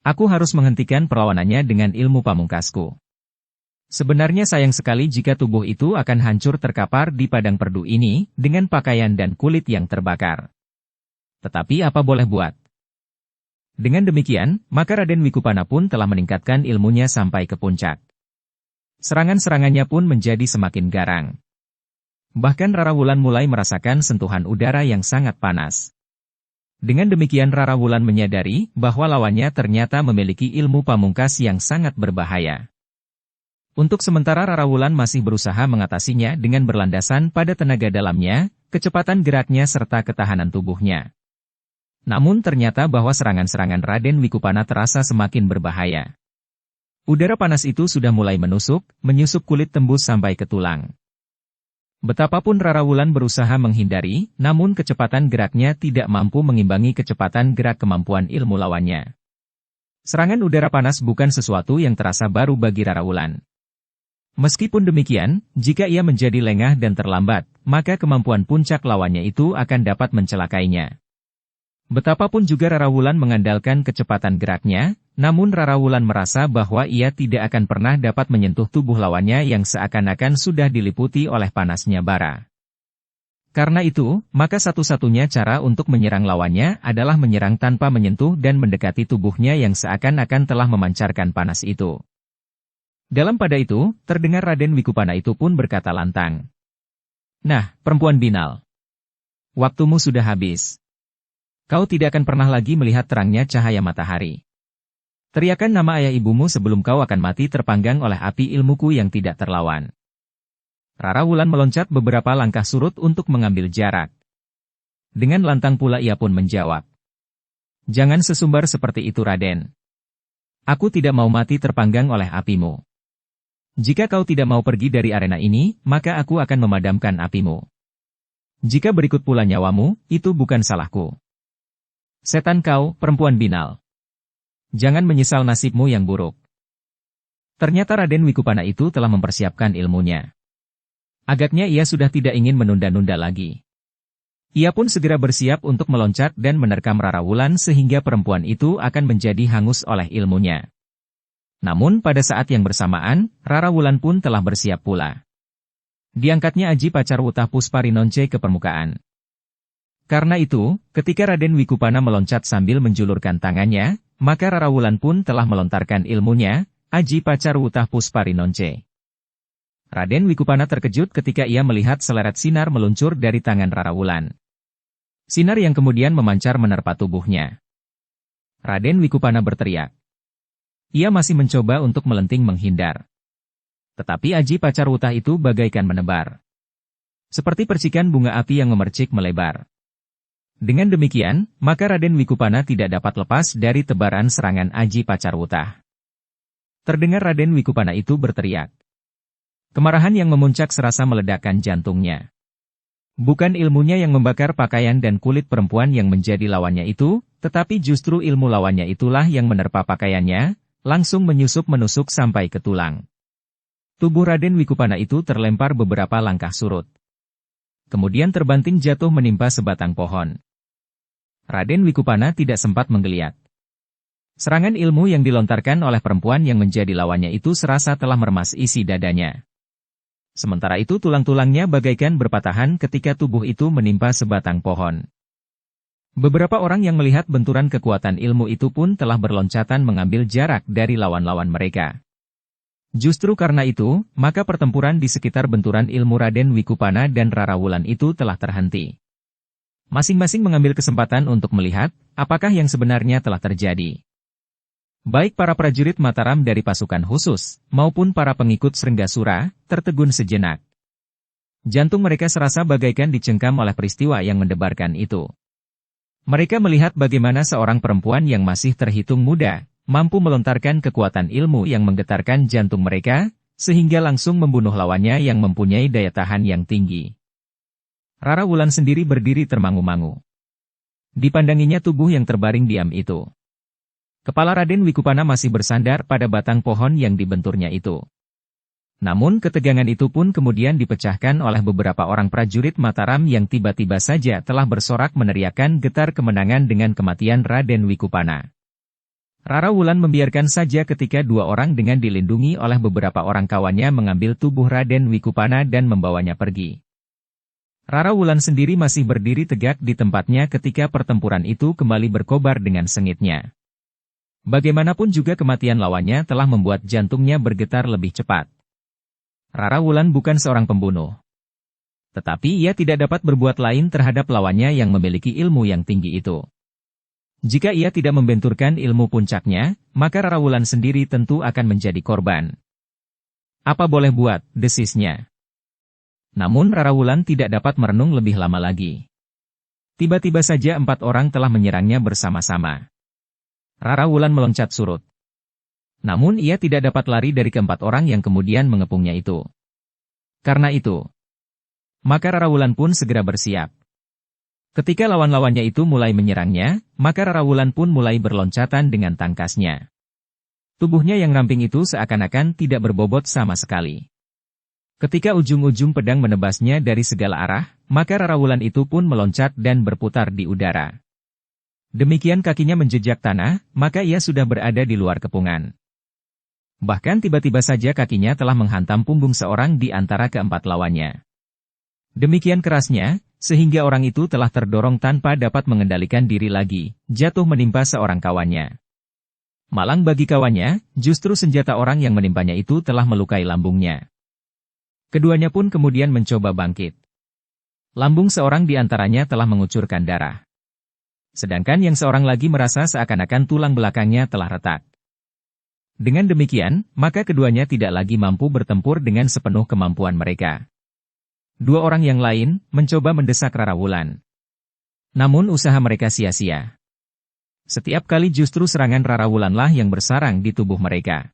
A: Aku harus menghentikan perlawanannya dengan ilmu pamungkasku. Sebenarnya sayang sekali jika tubuh itu akan hancur terkapar di padang perdu ini, dengan pakaian dan kulit yang terbakar. Tetapi apa boleh buat? Dengan demikian, maka Raden Wikupana pun telah meningkatkan ilmunya sampai ke puncak. Serangan-serangannya pun menjadi semakin garang. Bahkan Rara Wulan mulai merasakan sentuhan udara yang sangat panas. Dengan demikian Rara Wulan menyadari bahwa lawannya ternyata memiliki ilmu pamungkas yang sangat berbahaya. Untuk sementara Rara Wulan masih berusaha mengatasinya dengan berlandasan pada tenaga dalamnya, kecepatan geraknya serta ketahanan tubuhnya. Namun ternyata bahwa serangan-serangan Raden Wikupana terasa semakin berbahaya. Udara panas itu sudah mulai menusuk, menyusup kulit tembus sampai ke tulang. Betapapun Rara Wulan berusaha menghindari, namun kecepatan geraknya tidak mampu mengimbangi kecepatan gerak kemampuan ilmu lawannya. Serangan udara panas bukan sesuatu yang terasa baru bagi Rara Wulan. Meskipun demikian, jika ia menjadi lengah dan terlambat, maka kemampuan puncak lawannya itu akan dapat mencelakainya. Betapapun juga Rara Wulan mengandalkan kecepatan geraknya, namun Rara Wulan merasa bahwa ia tidak akan pernah dapat menyentuh tubuh lawannya yang seakan-akan sudah diliputi oleh panasnya bara. Karena itu, maka satu-satunya cara untuk menyerang lawannya adalah menyerang tanpa menyentuh dan mendekati tubuhnya yang seakan-akan telah memancarkan panas itu. Dalam pada itu, terdengar Raden Wikupana itu pun berkata lantang. Nah, perempuan binal. Waktumu sudah habis. Kau tidak akan pernah lagi melihat terangnya cahaya matahari. Teriakan nama ayah ibumu sebelum kau akan mati terpanggang oleh api ilmuku yang tidak terlawan. Rara Wulan meloncat beberapa langkah surut untuk mengambil jarak. Dengan lantang pula ia pun menjawab. Jangan sesumbar seperti itu Raden. Aku tidak mau mati terpanggang oleh apimu. Jika kau tidak mau pergi dari arena ini, maka aku akan memadamkan apimu. Jika berikut pula nyawamu, itu bukan salahku. Setan kau, perempuan binal. Jangan menyesal nasibmu yang buruk. Ternyata Raden Wikupana itu telah mempersiapkan ilmunya. Agaknya ia sudah tidak ingin menunda-nunda lagi. Ia pun segera bersiap untuk meloncat dan menerkam Rara Wulan sehingga perempuan itu akan menjadi hangus oleh ilmunya. Namun pada saat yang bersamaan, Rara Wulan pun telah bersiap pula. Diangkatnya Aji Pacarwuta Pusparinonce ke permukaan. Karena itu, ketika Raden Wikupana meloncat sambil menjulurkan tangannya, maka Rara Wulan pun telah melontarkan ilmunya, Aji Pacarwuta Pusparinonce. Raden Wikupana terkejut ketika ia melihat seleret sinar meluncur dari tangan Rara Wulan. Sinar yang kemudian memancar menerpa tubuhnya. Raden Wikupana berteriak. Ia masih mencoba untuk melenting menghindar. Tetapi Aji Pacarwuta itu bagaikan menebar. Seperti percikan bunga api yang memercik melebar. Dengan demikian, maka Raden Wikupana tidak dapat lepas dari tebaran serangan Aji Pacarwuta. Terdengar Raden Wikupana itu berteriak. Kemarahan yang memuncak serasa meledakkan jantungnya. Bukan ilmunya yang membakar pakaian dan kulit perempuan yang menjadi lawannya itu, tetapi justru ilmu lawannya itulah yang menerpa pakaiannya, langsung menyusup-menusuk sampai ke tulang. Tubuh Raden Wikupana itu terlempar beberapa langkah surut. Kemudian terbanting jatuh menimpa sebatang pohon. Raden Wikupana tidak sempat menggeliat. Serangan ilmu yang dilontarkan oleh perempuan yang menjadi lawannya itu serasa telah meremas isi dadanya. Sementara itu tulang-tulangnya bagaikan berpatahan ketika tubuh itu menimpa sebatang pohon. Beberapa orang yang melihat benturan kekuatan ilmu itu pun telah berloncatan mengambil jarak dari lawan-lawan mereka. Justru karena itu, maka pertempuran di sekitar benturan ilmu Raden Wikupana dan Rara Wulan itu telah terhenti. Masing-masing mengambil kesempatan untuk melihat apakah yang sebenarnya telah terjadi. Baik para prajurit Mataram dari pasukan khusus, maupun para pengikut Srenggasura, tertegun sejenak. Jantung mereka serasa bagaikan dicengkam oleh peristiwa yang mendebarkan itu. Mereka melihat bagaimana seorang perempuan yang masih terhitung muda, mampu melontarkan kekuatan ilmu yang menggetarkan jantung mereka, sehingga langsung membunuh lawannya yang mempunyai daya tahan yang tinggi. Rara Wulan sendiri berdiri termangu-mangu. Dipandanginya tubuh yang terbaring diam itu. Kepala Raden Wikupana masih bersandar pada batang pohon yang dibenturnya itu. Namun ketegangan itu pun kemudian dipecahkan oleh beberapa orang prajurit Mataram yang tiba-tiba saja telah bersorak meneriakkan getar kemenangan dengan kematian Raden Wikupana. Rara Wulan membiarkan saja ketika dua orang dengan dilindungi oleh beberapa orang kawannya mengambil tubuh Raden Wikupana dan membawanya pergi. Rara Wulan sendiri masih berdiri tegak di tempatnya ketika pertempuran itu kembali berkobar dengan sengitnya. Bagaimanapun juga kematian lawannya telah membuat jantungnya bergetar lebih cepat. Rara Wulan bukan seorang pembunuh. Tetapi ia tidak dapat berbuat lain terhadap lawannya yang memiliki ilmu yang tinggi itu. Jika ia tidak membenturkan ilmu puncaknya, maka Rara Wulan sendiri tentu akan menjadi korban. Apa boleh buat, desisnya. Namun Rara Wulan tidak dapat merenung lebih lama lagi. Tiba-tiba saja 4 orang telah menyerangnya bersama-sama. Rara Wulan meloncat surut. Namun ia tidak dapat lari dari keempat orang yang kemudian mengepungnya itu. Karena itu, maka Rara Wulan pun segera bersiap. Ketika lawan-lawannya itu mulai menyerangnya, maka Rara Wulan pun mulai berloncatan dengan tangkasnya. Tubuhnya yang ramping itu seakan-akan tidak berbobot sama sekali. Ketika ujung-ujung pedang menebasnya dari segala arah, maka Rara Wulan itu pun meloncat dan berputar di udara. Demikian kakinya menjejak tanah, maka ia sudah berada di luar kepungan. Bahkan tiba-tiba saja kakinya telah menghantam punggung seorang di antara keempat lawannya. Demikian kerasnya, sehingga orang itu telah terdorong tanpa dapat mengendalikan diri lagi, jatuh menimpa seorang kawannya. Malang bagi kawannya, justru senjata orang yang menimpanya itu telah melukai lambungnya. Keduanya pun kemudian mencoba bangkit. Lambung seorang di antaranya telah mengucurkan darah. Sedangkan yang seorang lagi merasa seakan-akan tulang belakangnya telah retak. Dengan demikian, maka keduanya tidak lagi mampu bertempur dengan sepenuh kemampuan mereka. Dua orang yang lain mencoba mendesak Rara Wulan. Namun usaha mereka sia-sia. Setiap kali justru serangan Rara Wulanlah yang bersarang di tubuh mereka.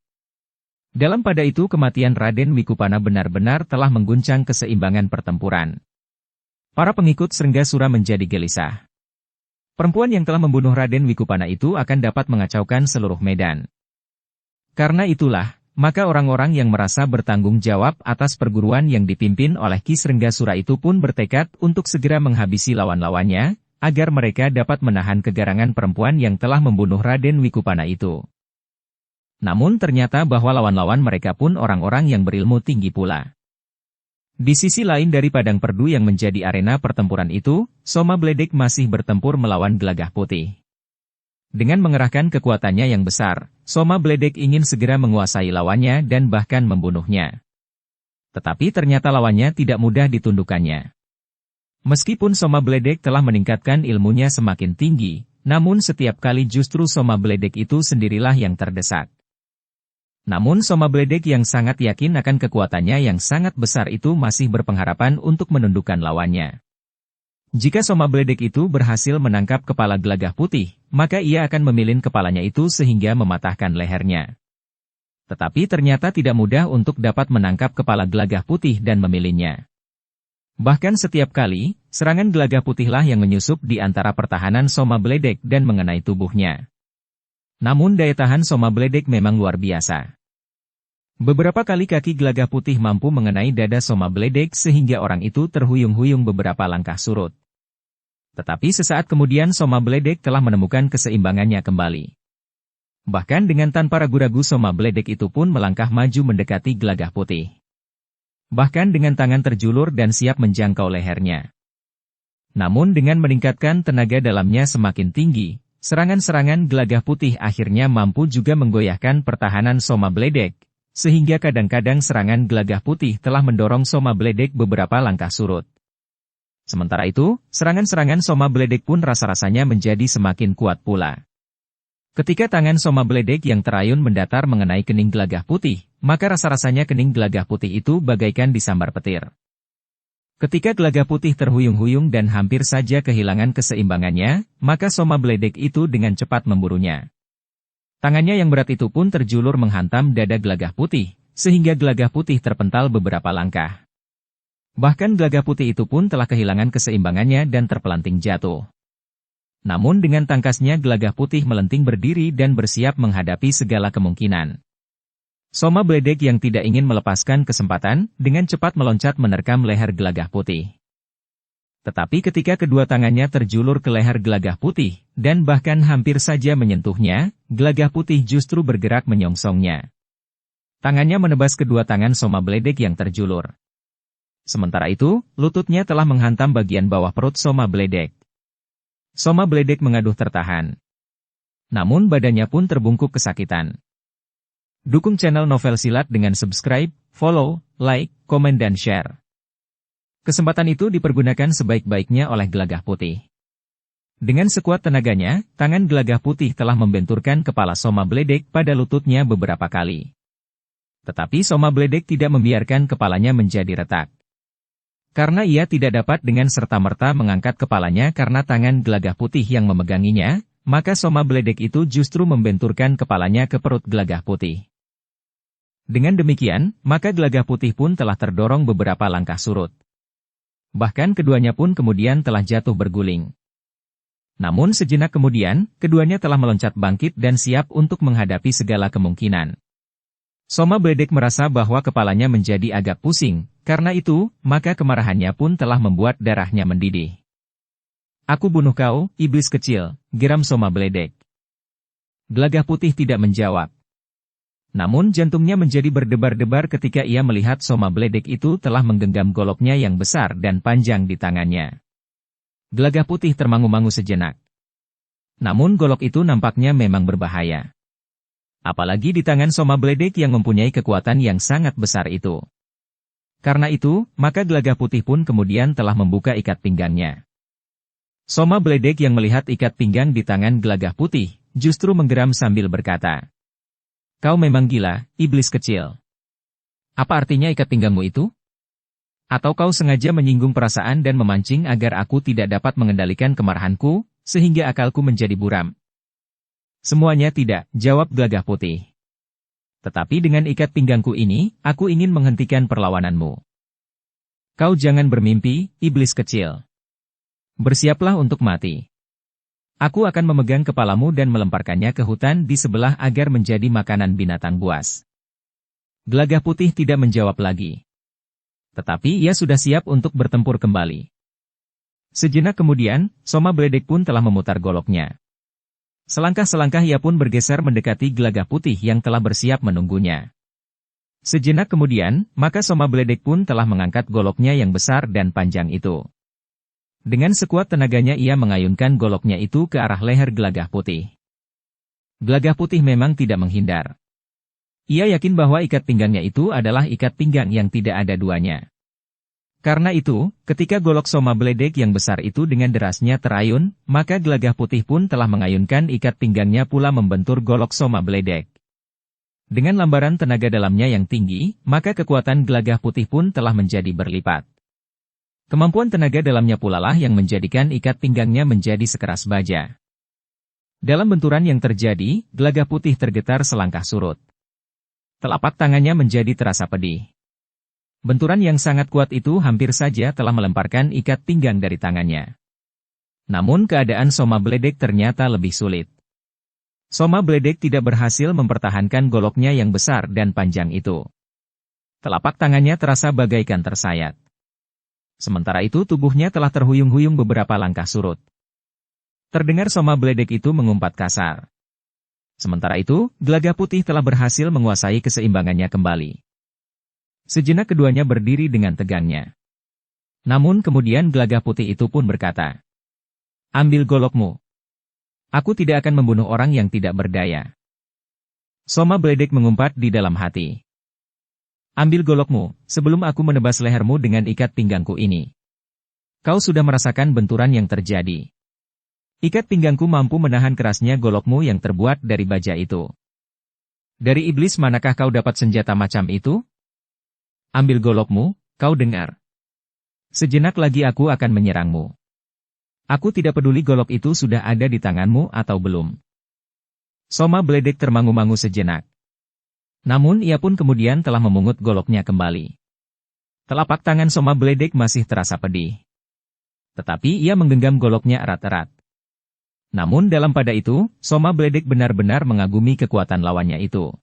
A: Dalam pada itu kematian Raden Wikupana benar-benar telah mengguncang keseimbangan pertempuran. Para pengikut Srenggasura menjadi gelisah. Perempuan yang telah membunuh Raden Wikupana itu akan dapat mengacaukan seluruh medan. Karena itulah, maka orang-orang yang merasa bertanggung jawab atas perguruan yang dipimpin oleh Ki Srenggasura itu pun bertekad untuk segera menghabisi lawan-lawannya, agar mereka dapat menahan kegarangan perempuan yang telah membunuh Raden Wikupana itu. Namun ternyata bahwa lawan-lawan mereka pun orang-orang yang berilmu tinggi pula. Di sisi lain dari padang perdu yang menjadi arena pertempuran itu, Soma Bledek masih bertempur melawan Gelagah Putih. Dengan mengerahkan kekuatannya yang besar, Soma Bledek ingin segera menguasai lawannya dan bahkan membunuhnya. Tetapi ternyata lawannya tidak mudah ditundukkannya. Meskipun Soma Bledek telah meningkatkan ilmunya semakin tinggi, namun setiap kali justru Soma Bledek itu sendirilah yang terdesak. Namun Soma Bledek yang sangat yakin akan kekuatannya yang sangat besar itu masih berpengharapan untuk menundukkan lawannya. Jika Soma Bledek itu berhasil menangkap kepala Gelagah Putih, maka ia akan memilin kepalanya itu sehingga mematahkan lehernya. Tetapi ternyata tidak mudah untuk dapat menangkap kepala Gelagah Putih dan memilinnya. Bahkan setiap kali, serangan Gelagah Putihlah yang menyusup di antara pertahanan Soma Bledek dan mengenai tubuhnya. Namun daya tahan Soma Bledek memang luar biasa. Beberapa kali kaki Gelagah Putih mampu mengenai dada Soma Bledek sehingga orang itu terhuyung-huyung beberapa langkah surut. Tetapi sesaat kemudian Soma Bledek telah menemukan keseimbangannya kembali. Bahkan dengan tanpa ragu-ragu Soma Bledek itu pun melangkah maju mendekati Gelagah Putih. Bahkan dengan tangan terjulur dan siap menjangkau lehernya. Namun dengan meningkatkan tenaga dalamnya semakin tinggi, serangan-serangan Gelagah Putih akhirnya mampu juga menggoyahkan pertahanan Soma Bledek. Sehingga kadang-kadang serangan Gelagah Putih telah mendorong Soma Bledek beberapa langkah surut. Sementara itu, serangan-serangan Soma Bledek pun rasa-rasanya menjadi semakin kuat pula. Ketika tangan Soma Bledek yang terayun mendatar mengenai kening Gelagah Putih, maka rasa-rasanya kening Gelagah Putih itu bagaikan disambar petir. Ketika Gelagah Putih terhuyung-huyung dan hampir saja kehilangan keseimbangannya, maka Soma Bledek itu dengan cepat memburunya. Tangannya yang berat itu pun terjulur menghantam dada Gelagah Putih, sehingga Gelagah Putih terpental beberapa langkah. Bahkan Gelagah Putih itu pun telah kehilangan keseimbangannya dan terpelanting jatuh. Namun dengan tangkasnya Gelagah Putih melenting berdiri dan bersiap menghadapi segala kemungkinan. Soma Bledek yang tidak ingin melepaskan kesempatan, dengan cepat meloncat menerkam leher Gelagah Putih. Tetapi ketika kedua tangannya terjulur ke leher Gelagah Putih, dan bahkan hampir saja menyentuhnya, Gelagah Putih justru bergerak menyongsongnya. Tangannya menebas kedua tangan Soma Bledek yang terjulur. Sementara itu, lututnya telah menghantam bagian bawah perut Soma Bledek. Soma Bledek mengaduh tertahan. Namun badannya pun terbungkuk kesakitan. Dukung channel Novel Silat dengan subscribe, follow, like, komen dan share. Kesempatan itu dipergunakan sebaik-baiknya oleh Gelagah Putih. Dengan sekuat tenaganya, tangan Gelagah Putih telah membenturkan kepala Soma Bledek pada lututnya beberapa kali. Tetapi Soma Bledek tidak membiarkan kepalanya menjadi retak. Karena ia tidak dapat dengan serta-merta mengangkat kepalanya karena tangan Gelagah Putih yang memeganginya, maka Soma Bledek itu justru membenturkan kepalanya ke perut Gelagah Putih. Dengan demikian, maka Gelagah Putih pun telah terdorong beberapa langkah surut. Bahkan keduanya pun kemudian telah jatuh berguling. Namun sejenak kemudian, keduanya telah meloncat bangkit dan siap untuk menghadapi segala kemungkinan. Soma Bledek merasa bahwa kepalanya menjadi agak pusing, karena itu, maka kemarahannya pun telah membuat darahnya mendidih. "Aku bunuh kau, iblis kecil," geram Soma Bledek. Gelagah Putih tidak menjawab. Namun jantungnya menjadi berdebar-debar ketika ia melihat Soma Bledek itu telah menggenggam goloknya yang besar dan panjang di tangannya. Gelagah Putih termangu-mangu sejenak. Namun golok itu nampaknya memang berbahaya. Apalagi di tangan Soma Bledek yang mempunyai kekuatan yang sangat besar itu. Karena itu, maka Gelagah Putih pun kemudian telah membuka ikat pinggangnya. Soma Bledek yang melihat ikat pinggang di tangan Gelagah Putih, justru menggeram sambil berkata, "Kau memang gila, iblis kecil. Apa artinya ikat pinggangmu itu? Atau kau sengaja menyinggung perasaan dan memancing agar aku tidak dapat mengendalikan kemarahanku, sehingga akalku menjadi buram?" "Semuanya tidak," jawab Gelagah Putih. "Tetapi dengan ikat pinggangku ini, aku ingin menghentikan perlawananmu. Kau jangan bermimpi, iblis kecil. Bersiaplah untuk mati. Aku akan memegang kepalamu dan melemparkannya ke hutan di sebelah agar menjadi makanan binatang buas." Gelagah Putih tidak menjawab lagi. Tetapi ia sudah siap untuk bertempur kembali. Sejenak kemudian, Soma Bledek pun telah memutar goloknya. Selangkah-selangkah ia pun bergeser mendekati Gelagah Putih yang telah bersiap menunggunya. Sejenak kemudian, maka Soma Bledek pun telah mengangkat goloknya yang besar dan panjang itu. Dengan sekuat tenaganya ia mengayunkan goloknya itu ke arah leher Gelagah Putih. Gelagah Putih memang tidak menghindar. Ia yakin bahwa ikat pinggangnya itu adalah ikat pinggang yang tidak ada duanya. Karena itu, ketika golok Soma Bledek yang besar itu dengan derasnya terayun, maka Gelagah Putih pun telah mengayunkan ikat pinggangnya pula membentur golok Soma Bledek. Dengan lambaran tenaga dalamnya yang tinggi, maka kekuatan Gelagah Putih pun telah menjadi berlipat. Kemampuan tenaga dalamnya pula lah yang menjadikan ikat pinggangnya menjadi sekeras baja. Dalam benturan yang terjadi, Gelagah Putih tergetar selangkah surut. Telapak tangannya menjadi terasa pedih. Benturan yang sangat kuat itu hampir saja telah melemparkan ikat pinggang dari tangannya. Namun keadaan Soma Bledek ternyata lebih sulit. Soma Bledek tidak berhasil mempertahankan goloknya yang besar dan panjang itu. Telapak tangannya terasa bagaikan tersayat. Sementara itu tubuhnya telah terhuyung-huyung beberapa langkah surut. Terdengar Soma Bledek itu mengumpat kasar. Sementara itu, Gelagah Putih telah berhasil menguasai keseimbangannya kembali. Sejenak keduanya berdiri dengan tegangnya. Namun kemudian Gelagah Putih itu pun berkata, "Ambil golokmu. Aku tidak akan membunuh orang yang tidak berdaya." Soma Bledek mengumpat di dalam hati. "Ambil golokmu, sebelum aku menebas lehermu dengan ikat pinggangku ini. Kau sudah merasakan benturan yang terjadi. Ikat pinggangku mampu menahan kerasnya golokmu yang terbuat dari baja itu. Dari iblis manakah kau dapat senjata macam itu? Ambil golokmu, kau dengar. Sejenak lagi aku akan menyerangmu. Aku tidak peduli golok itu sudah ada di tanganmu atau belum." Soma Bledek termangu-mangu sejenak. Namun ia pun kemudian telah memungut goloknya kembali. Telapak tangan Soma Bledek masih terasa pedih. Tetapi ia menggenggam goloknya erat-erat. Namun dalam pada itu, Soma Bledek benar-benar mengagumi kekuatan lawannya itu.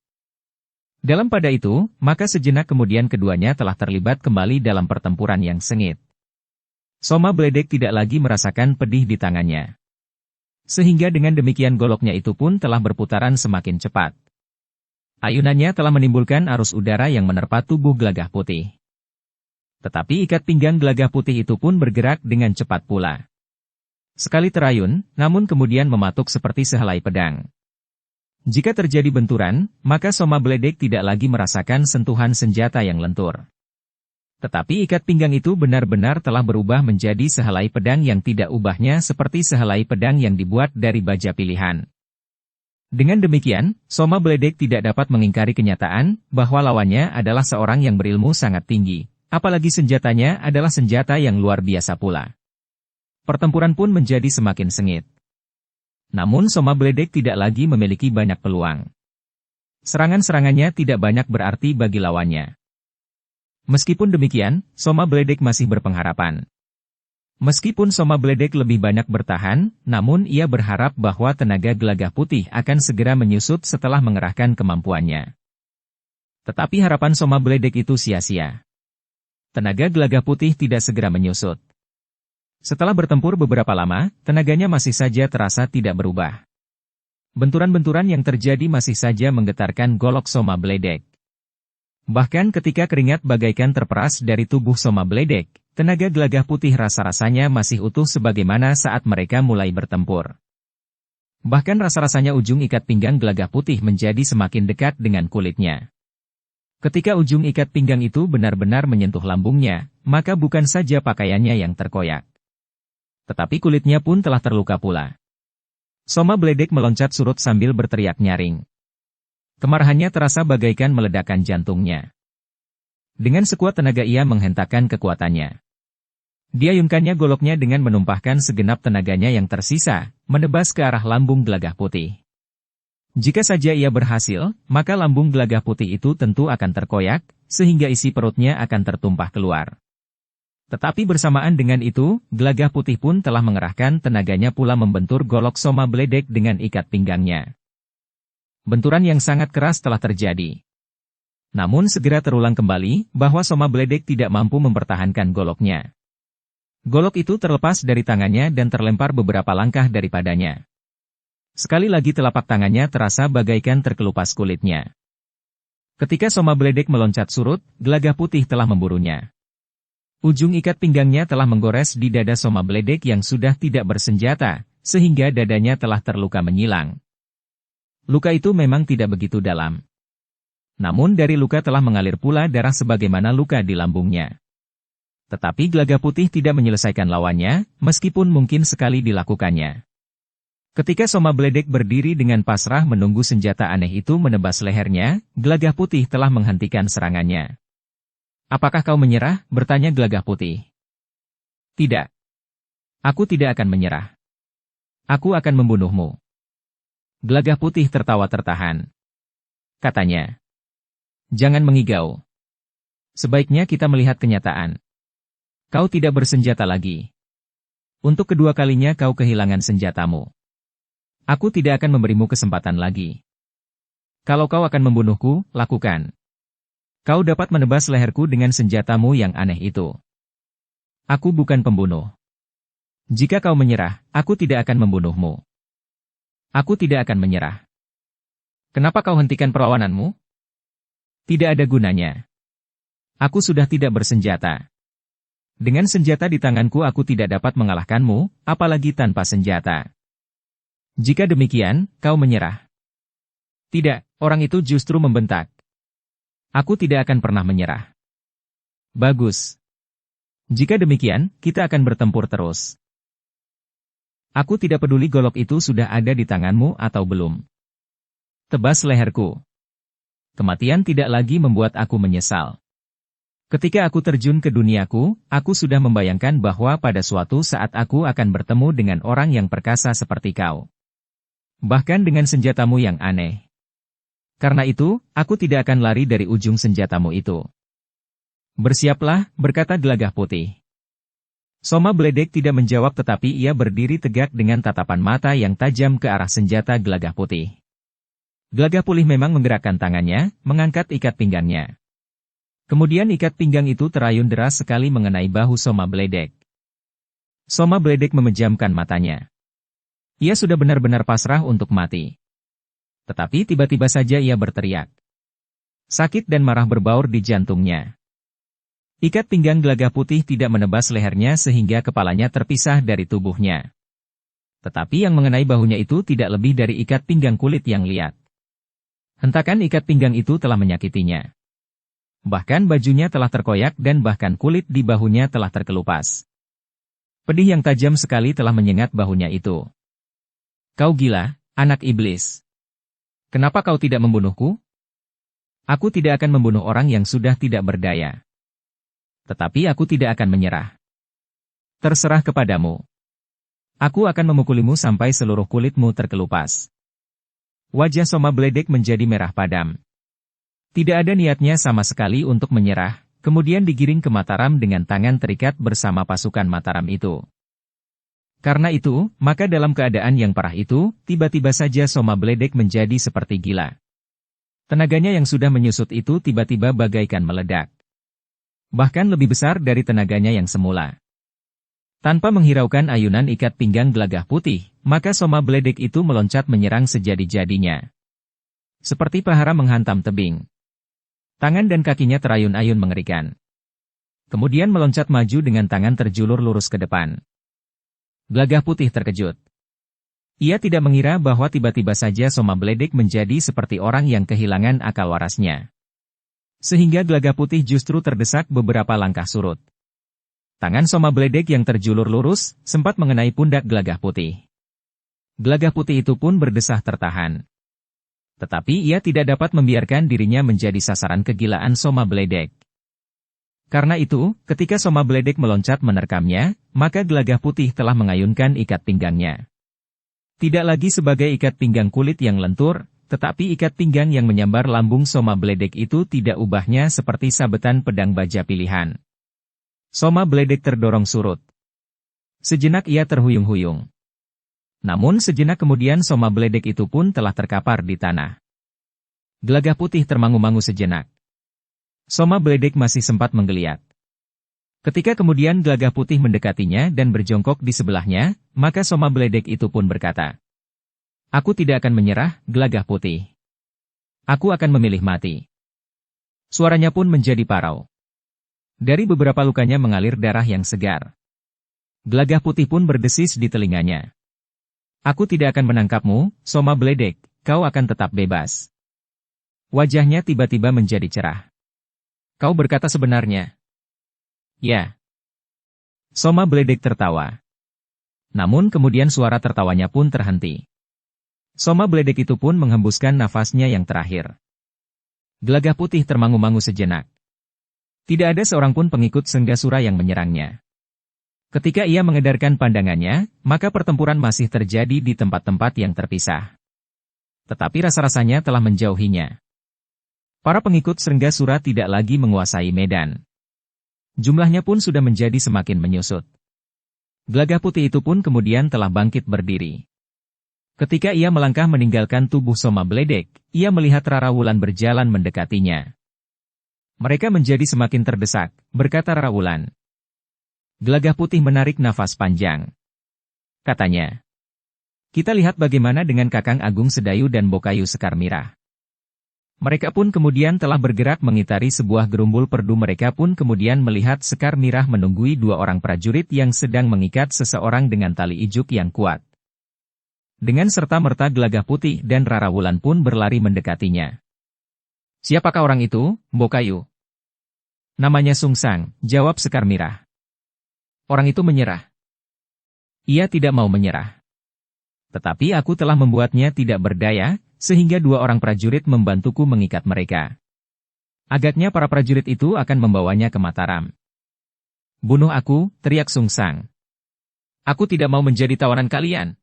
A: Dalam pada itu, maka sejenak kemudian keduanya telah terlibat kembali dalam pertempuran yang sengit. Soma Bledek tidak lagi merasakan pedih di tangannya. Sehingga dengan demikian goloknya itu pun telah berputaran semakin cepat. Ayunannya telah menimbulkan arus udara yang menerpa tubuh Gelagah Putih. Tetapi ikat pinggang Gelagah Putih itu pun bergerak dengan cepat pula. Sekali terayun, namun kemudian mematuk seperti sehelai pedang. Jika terjadi benturan, maka Soma Bledek tidak lagi merasakan sentuhan senjata yang lentur. Tetapi ikat pinggang itu benar-benar telah berubah menjadi sehelai pedang yang tidak ubahnya seperti sehelai pedang yang dibuat dari baja pilihan. Dengan demikian, Soma Bledek tidak dapat mengingkari kenyataan bahwa lawannya adalah seorang yang berilmu sangat tinggi, apalagi senjatanya adalah senjata yang luar biasa pula. Pertempuran pun menjadi semakin sengit. Namun Soma Bledek tidak lagi memiliki banyak peluang. Serangan-serangannya tidak banyak berarti bagi lawannya. Meskipun demikian, Soma Bledek masih berpengharapan. Meskipun Soma Bledek lebih banyak bertahan, namun ia berharap bahwa tenaga Gelagah Putih akan segera menyusut setelah mengerahkan kemampuannya. Tetapi harapan Soma Bledek itu sia-sia. Tenaga Gelagah Putih tidak segera menyusut. Setelah bertempur beberapa lama, tenaganya masih saja terasa tidak berubah. Benturan-benturan yang terjadi masih saja menggetarkan golok Soma Bledek. Bahkan ketika keringat bagaikan terperas dari tubuh Soma Bledek, tenaga Gelagah Putih rasa-rasanya masih utuh sebagaimana saat mereka mulai bertempur. Bahkan rasa-rasanya ujung ikat pinggang Gelagah Putih menjadi semakin dekat dengan kulitnya. Ketika ujung ikat pinggang itu benar-benar menyentuh lambungnya, maka bukan saja pakaiannya yang terkoyak, tetapi kulitnya pun telah terluka pula. Soma Bledek meloncat surut sambil berteriak nyaring. Kemarahannya terasa bagaikan meledakkan jantungnya. Dengan sekuat tenaga ia menghentakkan kekuatannya. Diayunkannya goloknya dengan menumpahkan segenap tenaganya yang tersisa, menebas ke arah lambung Gelagah Putih. Jika saja ia berhasil, maka lambung Gelagah Putih itu tentu akan terkoyak, sehingga isi perutnya akan tertumpah keluar. Tetapi bersamaan dengan itu, Gelagah Putih pun telah mengerahkan tenaganya pula membentur golok Soma Bledek dengan ikat pinggangnya. Benturan yang sangat keras telah terjadi. Namun segera terulang kembali, bahwa Soma Bledek tidak mampu mempertahankan goloknya. Golok itu terlepas dari tangannya dan terlempar beberapa langkah daripadanya. Sekali lagi telapak tangannya terasa bagaikan terkelupas kulitnya. Ketika Soma Bledek meloncat surut, Gelagah Putih telah memburunya. Ujung ikat pinggangnya telah menggores di dada Soma Bledek yang sudah tidak bersenjata, sehingga dadanya telah terluka menyilang. Luka itu memang tidak begitu dalam. Namun dari luka telah mengalir pula darah sebagaimana luka di lambungnya. Tetapi Gelagah Putih tidak menyelesaikan lawannya, meskipun mungkin sekali dilakukannya. Ketika Soma Bledek berdiri dengan pasrah menunggu senjata aneh itu menebas lehernya, Gelagah Putih telah menghentikan serangannya. "Apakah kau menyerah?" bertanya Gelagah Putih. "Tidak. Aku tidak akan menyerah. Aku akan membunuhmu." Gelagah Putih tertawa tertahan. Katanya, "Jangan mengigau. Sebaiknya kita melihat kenyataan. Kau tidak bersenjata lagi. Untuk kedua kalinya kau kehilangan senjatamu. Aku tidak akan memberimu kesempatan lagi. Kalau kau akan membunuhku, lakukan. Kau dapat menebas leherku dengan senjatamu yang aneh itu. Aku bukan pembunuh. Jika kau menyerah, aku tidak akan membunuhmu. Aku tidak akan menyerah. Kenapa kau hentikan perlawananmu? Tidak ada gunanya. Aku sudah tidak bersenjata. Dengan senjata di tanganku aku tidak dapat mengalahkanmu, apalagi tanpa senjata. Jika demikian, kau menyerah. Tidak, orang itu justru membentak. Aku tidak akan pernah menyerah. Bagus. Jika demikian, kita akan bertempur terus. Aku tidak peduli golok itu sudah ada di tanganmu atau belum. Tebas leherku. Kematian tidak lagi membuat aku menyesal. Ketika aku terjun ke duniaku, aku sudah membayangkan bahwa pada suatu saat aku akan bertemu dengan orang yang perkasa seperti kau. Bahkan dengan senjatamu yang aneh. Karena itu, aku tidak akan lari dari ujung senjatamu itu. Bersiaplah, berkata Gelagah Putih. Soma Bledek tidak menjawab tetapi ia berdiri tegak dengan tatapan mata yang tajam ke arah senjata Gelagah Putih. Gelagah Putih memang menggerakkan tangannya, mengangkat ikat pinggangnya. Kemudian ikat pinggang itu terayun deras sekali mengenai bahu Soma Bledek. Soma Bledek memejamkan matanya. Ia sudah benar-benar pasrah untuk mati. Tetapi tiba-tiba saja ia berteriak. Sakit dan marah berbaur di jantungnya. Ikat pinggang Gelagah Putih tidak menebas lehernya sehingga kepalanya terpisah dari tubuhnya. Tetapi yang mengenai bahunya itu tidak lebih dari ikat pinggang kulit yang liat. Hentakan ikat pinggang itu telah menyakitinya. Bahkan bajunya telah terkoyak dan bahkan kulit di bahunya telah terkelupas. Pedih yang tajam sekali telah menyengat bahunya itu. Kau gila, anak iblis. Kenapa kau tidak membunuhku? Aku tidak akan membunuh orang yang sudah tidak berdaya. Tetapi aku tidak akan menyerah. Terserah kepadamu. Aku akan memukulimu sampai seluruh kulitmu terkelupas. Wajah Soma Bledek menjadi merah padam. Tidak ada niatnya sama sekali untuk menyerah, kemudian digiring ke Mataram dengan tangan terikat bersama pasukan Mataram itu. Karena itu, maka dalam keadaan yang parah itu, tiba-tiba saja Soma Bledek menjadi seperti gila. Tenaganya yang sudah menyusut itu tiba-tiba bagaikan meledak. Bahkan lebih besar dari tenaganya yang semula. Tanpa menghiraukan ayunan ikat pinggang Gelagah Putih, maka Soma Bledek itu meloncat menyerang sejadi-jadinya. Seperti pahara menghantam tebing. Tangan dan kakinya terayun-ayun mengerikan. Kemudian meloncat maju dengan tangan terjulur lurus ke depan. Gelagah Putih terkejut. Ia tidak mengira bahwa tiba-tiba saja Soma Bledek menjadi seperti orang yang kehilangan akal warasnya. Sehingga Gelagah Putih justru terdesak beberapa langkah surut. Tangan Soma Bledek yang terjulur lurus, sempat mengenai pundak Gelagah Putih. Gelagah Putih itu pun berdesah tertahan. Tetapi ia tidak dapat membiarkan dirinya menjadi sasaran kegilaan Soma Bledek. Karena itu, ketika Soma Bledek meloncat menerkamnya, maka Gelagah Putih telah mengayunkan ikat pinggangnya. Tidak lagi sebagai ikat pinggang kulit yang lentur, tetapi ikat pinggang yang menyambar lambung Soma Bledek itu tidak ubahnya seperti sabetan pedang baja pilihan. Soma Bledek terdorong surut. Sejenak ia terhuyung-huyung. Namun sejenak kemudian Soma Bledek itu pun telah terkapar di tanah. Gelagah Putih termangu-mangu sejenak. Soma Bledek masih sempat menggeliat. Ketika kemudian Gelagah Putih mendekatinya dan berjongkok di sebelahnya, maka Soma Bledek itu pun berkata, "Aku tidak akan menyerah, Gelagah Putih. Aku akan memilih mati." Suaranya pun menjadi parau. Dari beberapa lukanya mengalir darah yang segar. Gelagah Putih pun berdesis di telinganya. "Aku tidak akan menangkapmu, Soma Bledek, kau akan tetap bebas." Wajahnya tiba-tiba menjadi cerah. "Kau berkata sebenarnya?" "Ya." Soma Bledek tertawa. Namun kemudian suara tertawanya pun terhenti. Soma Bledek itu pun menghembuskan nafasnya yang terakhir. Gelagah Putih termangu-mangu sejenak. Tidak ada seorang pun pengikut Senggasura yang menyerangnya. Ketika ia mengedarkan pandangannya, maka pertempuran masih terjadi di tempat-tempat yang terpisah. Tetapi rasa-rasanya telah menjauhinya. Para pengikut Senggasura tidak lagi menguasai medan. Jumlahnya pun sudah menjadi semakin menyusut. Gelagah Putih itu pun kemudian telah bangkit berdiri. Ketika ia melangkah meninggalkan tubuh Soma Bledek, ia melihat Rara Wulan berjalan mendekatinya. Mereka menjadi semakin terdesak, berkata Rara Wulan. Gelagah Putih menarik nafas panjang. Katanya, kita lihat bagaimana dengan Kakang Agung Sedayu dan Bokayu Sekar Mirah. Mereka pun kemudian telah bergerak mengitari sebuah gerumbul perdu. Mereka pun kemudian melihat Sekar Mirah menunggui dua orang prajurit yang sedang mengikat seseorang dengan tali ijuk yang kuat. Dengan serta-merta Gelagah Putih dan Rara Wulan pun berlari mendekatinya. Siapakah orang itu, Bokayu? Namanya Sungsang, jawab Sekar Mirah. Orang itu menyerah. Ia tidak mau menyerah. Tetapi aku telah membuatnya tidak berdaya, sehingga dua orang prajurit membantuku mengikat mereka. Agaknya para prajurit itu akan membawanya ke Mataram. Bunuh aku, teriak Sungsang. Aku tidak mau menjadi tawanan kalian.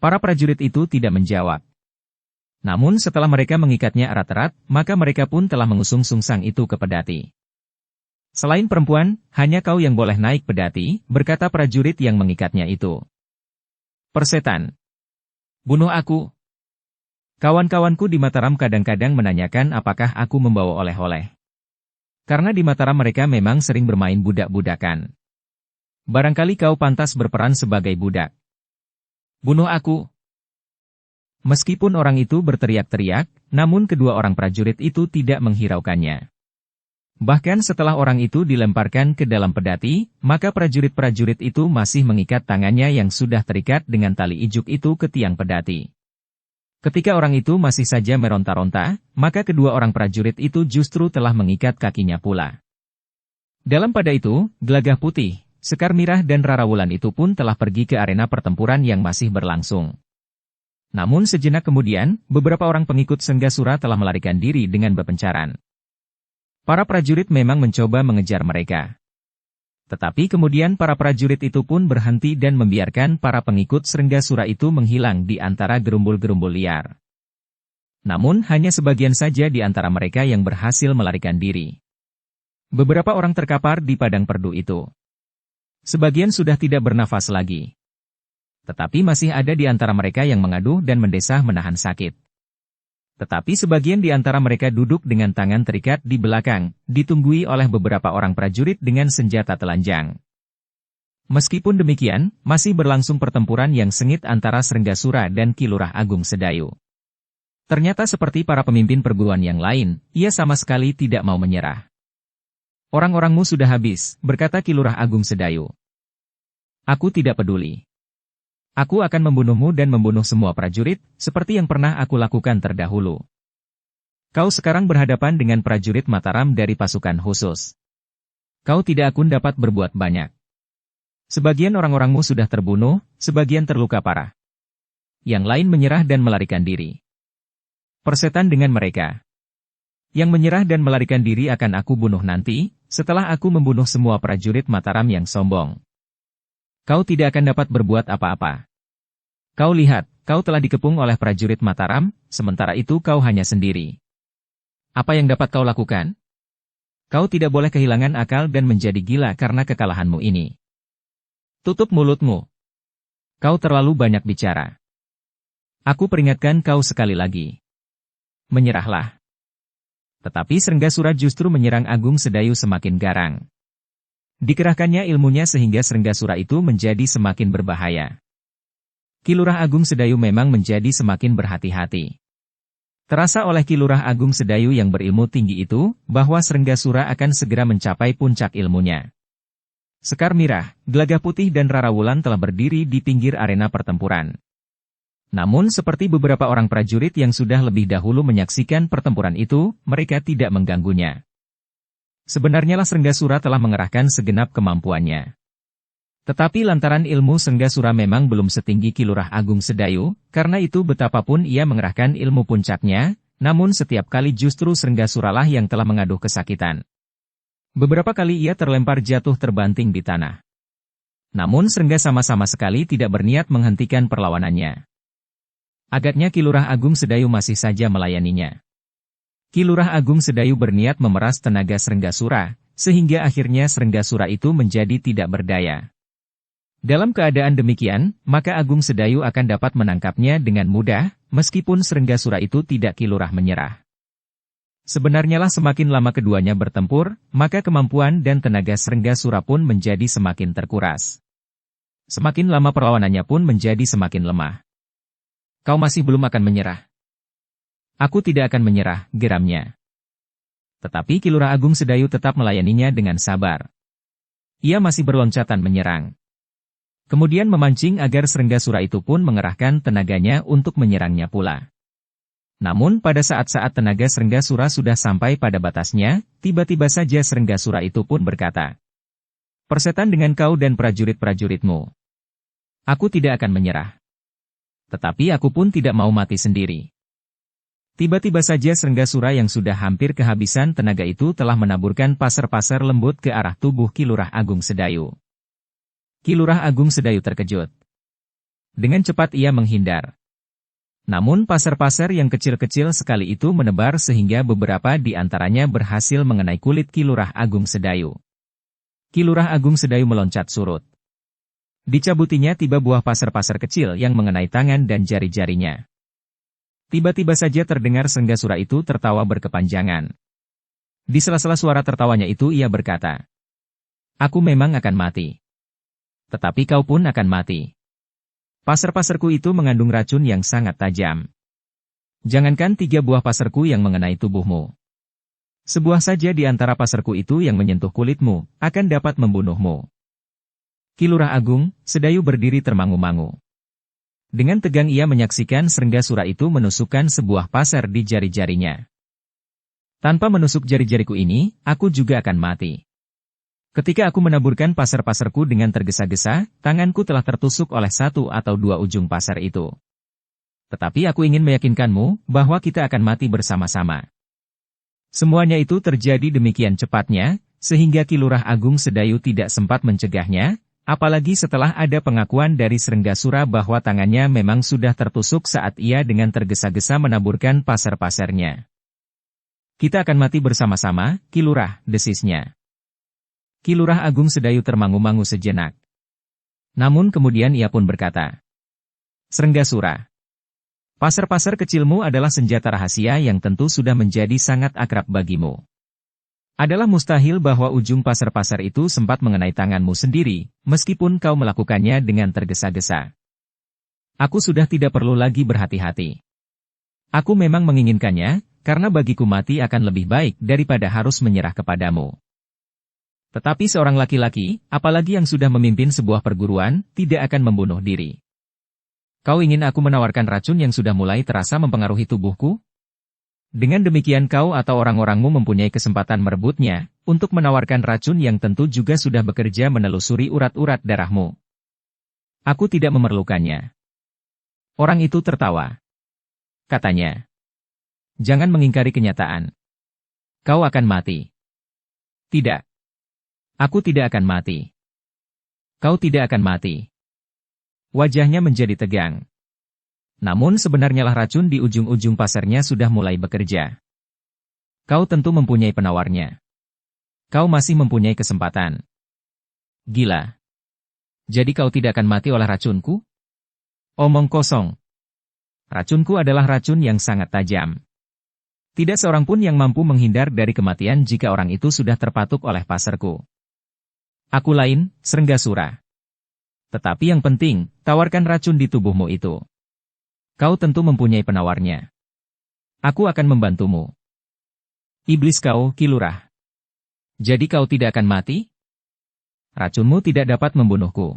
A: Para prajurit itu tidak menjawab. Namun setelah mereka mengikatnya erat-erat, maka mereka pun telah mengusung Sungsang itu ke pedati. Selain perempuan, hanya kau yang boleh naik pedati, berkata prajurit yang mengikatnya itu. Persetan. Bunuh aku. Kawan-kawanku di Mataram kadang-kadang menanyakan apakah aku membawa oleh-oleh. Karena di Mataram mereka memang sering bermain budak-budakan. Barangkali kau pantas berperan sebagai budak. Bunuh aku. Meskipun orang itu berteriak-teriak, namun kedua orang prajurit itu tidak menghiraukannya. Bahkan setelah orang itu dilemparkan ke dalam pedati, maka prajurit-prajurit itu masih mengikat tangannya yang sudah terikat dengan tali ijuk itu ke tiang pedati. Ketika orang itu masih saja meronta-ronta, maka kedua orang prajurit itu justru telah mengikat kakinya pula. Dalam pada itu, Gelagah Putih, Sekar Mirah dan Rara Wulan itu pun telah pergi ke arena pertempuran yang masih berlangsung. Namun sejenak kemudian, beberapa orang pengikut Senggasura telah melarikan diri dengan berpencaran. Para prajurit memang mencoba mengejar mereka. Tetapi kemudian para prajurit itu pun berhenti dan membiarkan para pengikut Senggasura itu menghilang di antara gerumbul-gerumbul liar. Namun hanya sebagian saja di antara mereka yang berhasil melarikan diri. Beberapa orang terkapar di padang perdu itu. Sebagian sudah tidak bernafas lagi. Tetapi masih ada di antara mereka yang mengaduh dan mendesah menahan sakit. Tetapi sebagian di antara mereka duduk dengan tangan terikat di belakang, ditunggui oleh beberapa orang prajurit dengan senjata telanjang. Meskipun demikian, masih berlangsung pertempuran yang sengit antara Senggasura dan Ki Lurah Agung Sedayu. Ternyata seperti para pemimpin perguruan yang lain, ia sama sekali tidak mau menyerah. Orang-orangmu sudah habis, berkata Ki Lurah Agung Sedayu. Aku tidak peduli. Aku akan membunuhmu dan membunuh semua prajurit, seperti yang pernah aku lakukan terdahulu. Kau sekarang berhadapan dengan prajurit Mataram dari pasukan khusus. Kau tidak akan dapat berbuat banyak. Sebagian orang-orangmu sudah terbunuh, sebagian terluka parah. Yang lain menyerah dan melarikan diri. Persetan dengan mereka. Yang menyerah dan melarikan diri akan aku bunuh nanti, setelah aku membunuh semua prajurit Mataram yang sombong. Kau tidak akan dapat berbuat apa-apa. Kau lihat, kau telah dikepung oleh prajurit Mataram, sementara itu kau hanya sendiri. Apa yang dapat kau lakukan? Kau tidak boleh kehilangan akal dan menjadi gila karena kekalahanmu ini. Tutup mulutmu. Kau terlalu banyak bicara. Aku peringatkan kau sekali lagi. Menyerahlah. Tetapi Senggasura justru menyerang Agung Sedayu semakin garang. Dikerahkannya ilmunya sehingga Senggasura itu menjadi semakin berbahaya. Ki Lurah Agung Sedayu memang menjadi semakin berhati-hati. Terasa oleh Ki Lurah Agung Sedayu yang berilmu tinggi itu, bahwa Senggasura akan segera mencapai puncak ilmunya. Sekar Mirah, Gelagah Putih dan Rara Wulan telah berdiri di pinggir arena pertempuran. Namun seperti beberapa orang prajurit yang sudah lebih dahulu menyaksikan pertempuran itu, mereka tidak mengganggunya. Sebenarnya Senggasura telah mengerahkan segenap kemampuannya. Tetapi lantaran ilmu Senggasura memang belum setinggi Ki Lurah Agung Sedayu, karena itu betapapun ia mengerahkan ilmu puncaknya, namun setiap kali justru Senggasuralah yang telah mengaduh kesakitan. Beberapa kali ia terlempar jatuh terbanting di tanah. Namun Senggas sama sekali tidak berniat menghentikan perlawanannya. Agaknya Ki Lurah Agung Sedayu masih saja melayaninya. Ki Lurah Agung Sedayu berniat memeras tenaga Senggasura, sehingga akhirnya Senggasura itu menjadi tidak berdaya. Dalam keadaan demikian, maka Agung Sedayu akan dapat menangkapnya dengan mudah, meskipun Srenggasura itu tidak kilurah menyerah. Sebenarnya lah semakin lama keduanya bertempur, maka kemampuan dan tenaga Srenggasura pun menjadi semakin terkuras. Semakin lama perlawanannya pun menjadi semakin lemah. Kau masih belum akan menyerah. Aku tidak akan menyerah, geramnya. Tetapi Kilurah Agung Sedayu tetap melayaninya dengan sabar. Ia masih berloncatan menyerang. Kemudian memancing agar Srenggasura itu pun mengerahkan tenaganya untuk menyerangnya pula. Namun pada saat-saat tenaga Srenggasura sudah sampai pada batasnya, tiba-tiba saja Srenggasura itu pun berkata, "Persetan dengan kau dan prajurit-prajuritmu. Aku tidak akan menyerah. Tetapi aku pun tidak mau mati sendiri." Tiba-tiba saja Srenggasura yang sudah hampir kehabisan tenaga itu telah menaburkan pasar-pasar lembut ke arah tubuh Kilurah Agung Sedayu. Kilurah Agung Sedayu terkejut. Dengan cepat ia menghindar. Namun pasar-pasar yang kecil-kecil sekali itu menebar sehingga beberapa di antaranya berhasil mengenai kulit Kilurah Agung Sedayu. Kilurah Agung Sedayu meloncat surut. Dicabutinya tiba buah pasar-pasar kecil yang mengenai tangan dan jari-jarinya. Tiba-tiba saja terdengar Srenggasura itu tertawa berkepanjangan. Di sela-sela suara tertawanya itu ia berkata, "Aku memang akan mati. Tetapi kau pun akan mati. Pasar-pasarku itu mengandung racun yang sangat tajam. Jangankan 3 buah pasarku yang mengenai tubuhmu. Sebuah saja di antara pasarku itu yang menyentuh kulitmu, akan dapat membunuhmu." Kilurah Agung Sedayu berdiri termangu-mangu. Dengan tegang ia menyaksikan Srenggasura itu menusukkan sebuah pasar di jari-jarinya. "Tanpa menusuk jari-jariku ini, aku juga akan mati. Ketika aku menaburkan pasar-pasarku dengan tergesa-gesa, tanganku telah tertusuk oleh 1 atau 2 ujung pasar itu. Tetapi aku ingin meyakinkanmu bahwa kita akan mati bersama-sama." Semuanya itu terjadi demikian cepatnya, sehingga Kilurah Agung Sedayu tidak sempat mencegahnya, apalagi setelah ada pengakuan dari Srenggasura bahwa tangannya memang sudah tertusuk saat ia dengan tergesa-gesa menaburkan pasar-pasarnya. "Kita akan mati bersama-sama, Kilurah," desisnya. Kilurah Agung Sedayu termangu-mangu sejenak. Namun kemudian ia pun berkata, "Srenggasura, pasar-pasar kecilmu adalah senjata rahasia yang tentu sudah menjadi sangat akrab bagimu. Adalah mustahil bahwa ujung pasar-pasar itu sempat mengenai tanganmu sendiri, meskipun kau melakukannya dengan tergesa-gesa. Aku sudah tidak perlu lagi berhati-hati. Aku memang menginginkannya, karena bagiku mati akan lebih baik daripada harus menyerah kepadamu. Tetapi seorang laki-laki, apalagi yang sudah memimpin sebuah perguruan, tidak akan membunuh diri. Kau ingin aku menawarkan racun yang sudah mulai terasa mempengaruhi tubuhku? Dengan demikian kau atau orang-orangmu mempunyai kesempatan merebutnya, untuk menawarkan racun yang tentu juga sudah bekerja menelusuri urat-urat darahmu. Aku tidak memerlukannya." Orang itu tertawa. Katanya, "Jangan mengingkari kenyataan. Kau akan mati." "Tidak. Aku tidak akan mati." "Kau tidak akan mati." Wajahnya menjadi tegang. Namun sebenarnya lah racun di ujung-ujung pasarnya sudah mulai bekerja. "Kau tentu mempunyai penawarnya. Kau masih mempunyai kesempatan." "Gila. Jadi kau tidak akan mati oleh racunku?" "Omong kosong. Racunku adalah racun yang sangat tajam. Tidak seorang pun yang mampu menghindar dari kematian jika orang itu sudah terpatuk oleh pasarku. Aku lain, Srenggasura. Tetapi yang penting, tawarkan racun di tubuhmu itu. Kau tentu mempunyai penawarnya. Aku akan membantumu." "Iblis kau, Kilurah. Jadi kau tidak akan mati? Racunmu tidak dapat membunuhku."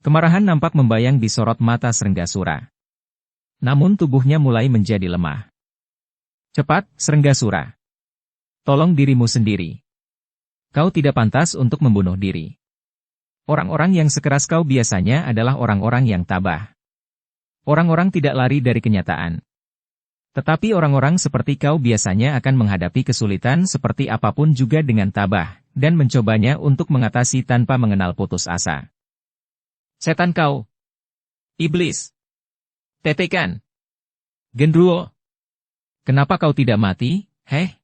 A: Kemarahan nampak membayang di sorot mata Srenggasura. Namun tubuhnya mulai menjadi lemah. "Cepat, Srenggasura. Tolong dirimu sendiri. Kau tidak pantas untuk membunuh diri. Orang-orang yang sekeras kau biasanya adalah orang-orang yang tabah. Orang-orang tidak lari dari kenyataan. Tetapi orang-orang seperti kau biasanya akan menghadapi kesulitan seperti apapun juga dengan tabah, dan mencobanya untuk mengatasi tanpa mengenal putus asa. Setan kau! Iblis! Tetekan! Genderuwo! Kenapa kau tidak mati, heh?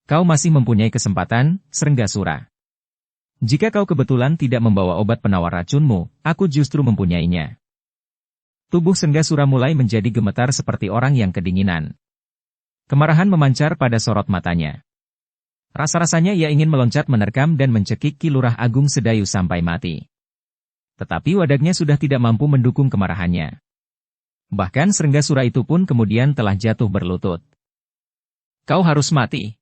A: Kau masih mempunyai kesempatan, Srenggasura. Jika kau kebetulan tidak membawa obat penawar racunmu, aku justru mempunyainya. Tubuh Senggasura mulai menjadi gemetar seperti orang yang kedinginan. Kemarahan memancar pada sorot matanya. Rasa-rasanya ia ingin meloncat menerkam dan mencekik Ki Lurah Agung Sedayu sampai mati. Tetapi wadaknya sudah tidak mampu mendukung kemarahannya. Bahkan Senggasura itu pun kemudian telah jatuh berlutut. Kau harus mati.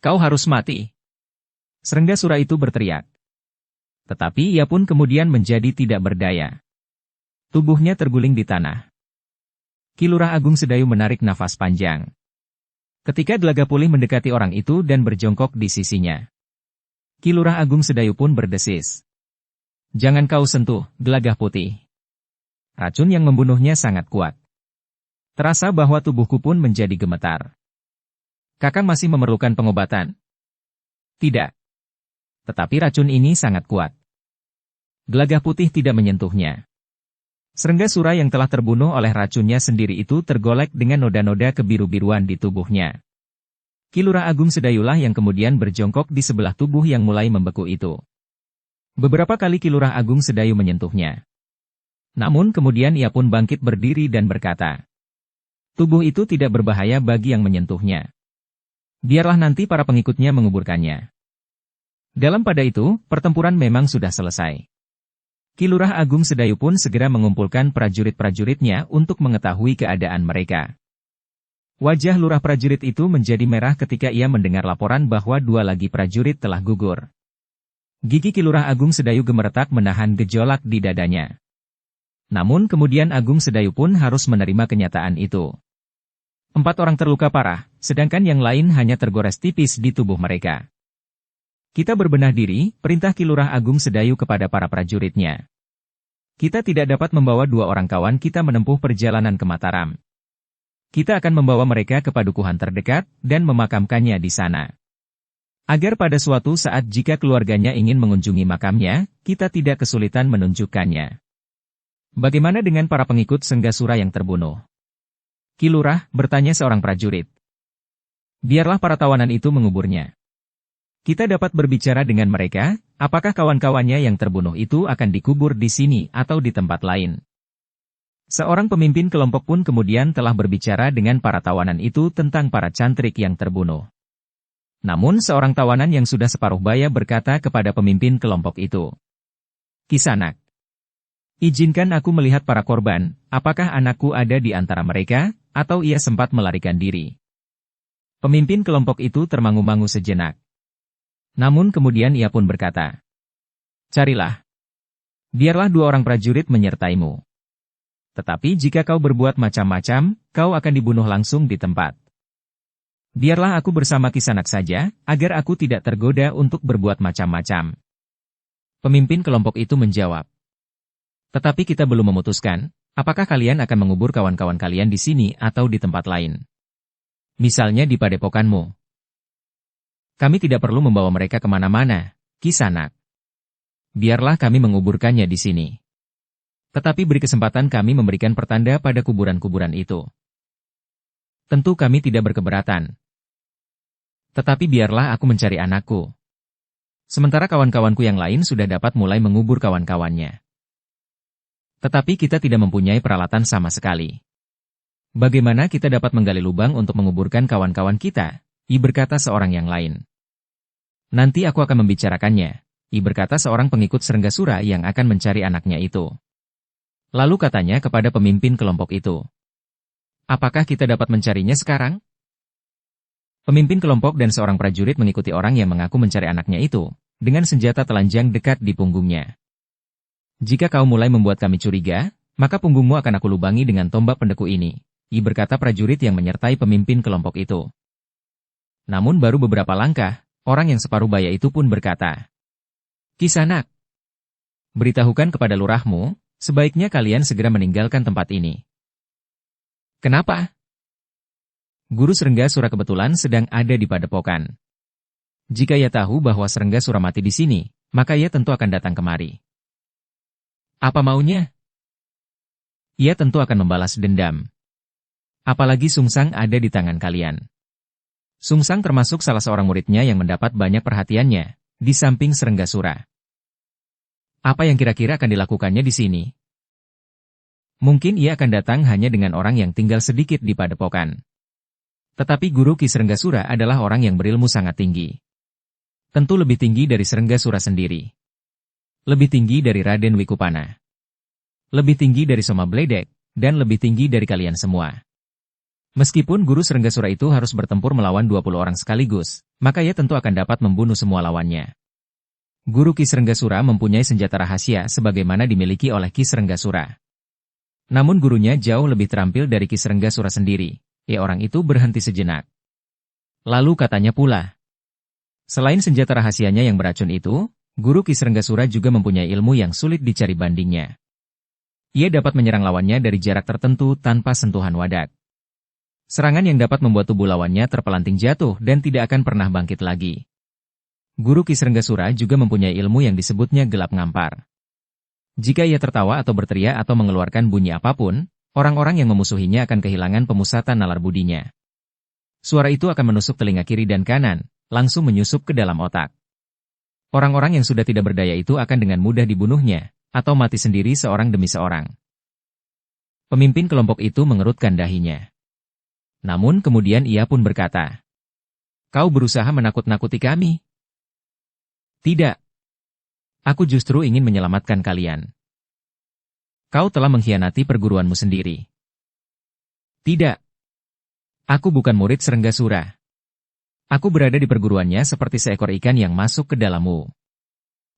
A: Kau harus mati. Senggasura itu berteriak. Tetapi ia pun kemudian menjadi tidak berdaya. Tubuhnya terguling di tanah. Ki Lurah Agung Sedayu menarik nafas panjang. Ketika Gelaga Pulih mendekati orang itu dan berjongkok di sisinya, Ki Lurah Agung Sedayu pun berdesis. Jangan kau sentuh, Gelagah Putih. Racun yang membunuhnya sangat kuat. Terasa bahwa tubuhku pun menjadi gemetar. Kakang masih memerlukan pengobatan? Tidak. Tetapi racun ini sangat kuat. Gelagah Putih tidak menyentuhnya. Senggasura yang telah terbunuh oleh racunnya sendiri itu tergolek dengan noda-noda kebiru-biruan di tubuhnya. Ki Lurah Agung Sedayulah yang kemudian berjongkok di sebelah tubuh yang mulai membeku itu. Beberapa kali Ki Lurah Agung Sedayu menyentuhnya. Namun kemudian ia pun bangkit berdiri dan berkata, tubuh itu tidak berbahaya bagi yang menyentuhnya. Biarlah nanti para pengikutnya menguburkannya. Dalam pada itu, pertempuran memang sudah selesai. Ki Lurah Agung Sedayu pun segera mengumpulkan prajurit-prajuritnya untuk mengetahui keadaan mereka. Wajah lurah prajurit itu menjadi merah ketika ia mendengar laporan bahwa 2 lagi prajurit telah gugur. Gigi Ki Lurah Agung Sedayu gemeretak menahan gejolak di dadanya. Namun kemudian Agung Sedayu pun harus menerima kenyataan itu. 4 orang terluka parah, sedangkan yang lain hanya tergores tipis di tubuh mereka. Kita berbenah diri, perintah Ki Lurah Agung Sedayu kepada para prajuritnya. Kita tidak dapat membawa 2 orang kawan kita menempuh perjalanan ke Mataram. Kita akan membawa mereka ke padukuhan terdekat, dan memakamkannya di sana. Agar pada suatu saat jika keluarganya ingin mengunjungi makamnya, kita tidak kesulitan menunjukkannya. Bagaimana dengan para pengikut Senggasura yang terbunuh? Ki Lurah, bertanya seorang prajurit. Biarlah para tawanan itu menguburnya. Kita dapat berbicara dengan mereka, apakah kawan-kawannya yang terbunuh itu akan dikubur di sini atau di tempat lain. Seorang pemimpin kelompok pun kemudian telah berbicara dengan para tawanan itu tentang para cantrik yang terbunuh. Namun seorang tawanan yang sudah separuh baya berkata kepada pemimpin kelompok itu. Kisanak, izinkan aku melihat para korban, apakah anakku ada di antara mereka, atau ia sempat melarikan diri. Pemimpin kelompok itu termangu-mangu sejenak. Namun kemudian ia pun berkata, carilah. Biarlah 2 orang prajurit menyertaimu. Tetapi jika kau berbuat macam-macam, kau akan dibunuh langsung di tempat. Biarlah aku bersama Kisanak saja, agar aku tidak tergoda untuk berbuat macam-macam. Pemimpin kelompok itu menjawab. Tetapi kita belum memutuskan, apakah kalian akan mengubur kawan-kawan kalian di sini atau di tempat lain. Misalnya di padepokanmu. Kami tidak perlu membawa mereka kemana-mana, Kisanak. Biarlah kami menguburkannya di sini. Tetapi beri kesempatan kami memberikan pertanda pada kuburan-kuburan itu. Tentu kami tidak berkeberatan. Tetapi biarlah aku mencari anakku. Sementara kawan-kawanku yang lain sudah dapat mulai mengubur kawan-kawannya. Tetapi kita tidak mempunyai peralatan sama sekali. Bagaimana kita dapat menggali lubang untuk menguburkan kawan-kawan kita? Berkata seorang yang lain. Nanti aku akan membicarakannya, berkata seorang pengikut Senggasura yang akan mencari anaknya itu. Lalu katanya kepada pemimpin kelompok itu. Apakah kita dapat mencarinya sekarang? Pemimpin kelompok dan seorang prajurit mengikuti orang yang mengaku mencari anaknya itu, dengan senjata telanjang dekat di punggungnya. Jika kau mulai membuat kami curiga, maka punggungmu akan aku lubangi dengan tombak pendeku ini, berkata prajurit yang menyertai pemimpin kelompok itu. Namun baru beberapa langkah, orang yang separuh baya itu pun berkata, Kisanak, beritahukan kepada lurahmu, sebaiknya kalian segera meninggalkan tempat ini. Kenapa? Guru Senggasura kebetulan sedang ada di padepokan. Jika ia tahu bahwa Senggasura mati di sini, maka ia tentu akan datang kemari. Apa maunya? Ia tentu akan membalas dendam. Apalagi Sungsang ada di tangan kalian. Sungsang termasuk salah seorang muridnya yang mendapat banyak perhatiannya, di samping Srenggasura. Apa yang kira-kira akan dilakukannya di sini? Mungkin ia akan datang hanya dengan orang yang tinggal sedikit di padepokan. Tetapi Guru Ki Srenggasura adalah orang yang berilmu sangat tinggi. Tentu lebih tinggi dari Srenggasura sendiri. Lebih tinggi dari Raden Wikupana. Lebih tinggi dari Soma Bledek, dan lebih tinggi dari kalian semua. Meskipun Guru Srenggasura itu harus bertempur melawan 20 orang sekaligus, maka ia tentu akan dapat membunuh semua lawannya. Guru Ki Srenggasura mempunyai senjata rahasia sebagaimana dimiliki oleh Ki Srenggasura. Namun gurunya jauh lebih terampil dari Ki Srenggasura sendiri. Orang itu berhenti sejenak. Lalu katanya pula, selain senjata rahasianya yang beracun itu, Guru Ki Srenggasura juga mempunyai ilmu yang sulit dicari bandingnya. Ia dapat menyerang lawannya dari jarak tertentu tanpa sentuhan wadak. Serangan yang dapat membuat tubuh lawannya terpelanting jatuh dan tidak akan pernah bangkit lagi. Guru Ki Srenggasura juga mempunyai ilmu yang disebutnya gelap ngampar. Jika ia tertawa atau berteriak atau mengeluarkan bunyi apapun, orang-orang yang memusuhinya akan kehilangan pemusatan nalar budinya. Suara itu akan menusuk telinga kiri dan kanan, langsung menyusup ke dalam otak. Orang-orang yang sudah tidak berdaya itu akan dengan mudah dibunuhnya, atau mati sendiri seorang demi seorang. Pemimpin kelompok itu mengerutkan dahinya. Namun kemudian ia pun berkata, "Kau berusaha menakut-nakuti kami?" "Tidak. Aku justru ingin menyelamatkan kalian." "Kau telah mengkhianati perguruanmu sendiri." "Tidak. Aku bukan murid Srenggasura. Aku berada di perguruannya seperti seekor ikan yang masuk ke dalammu.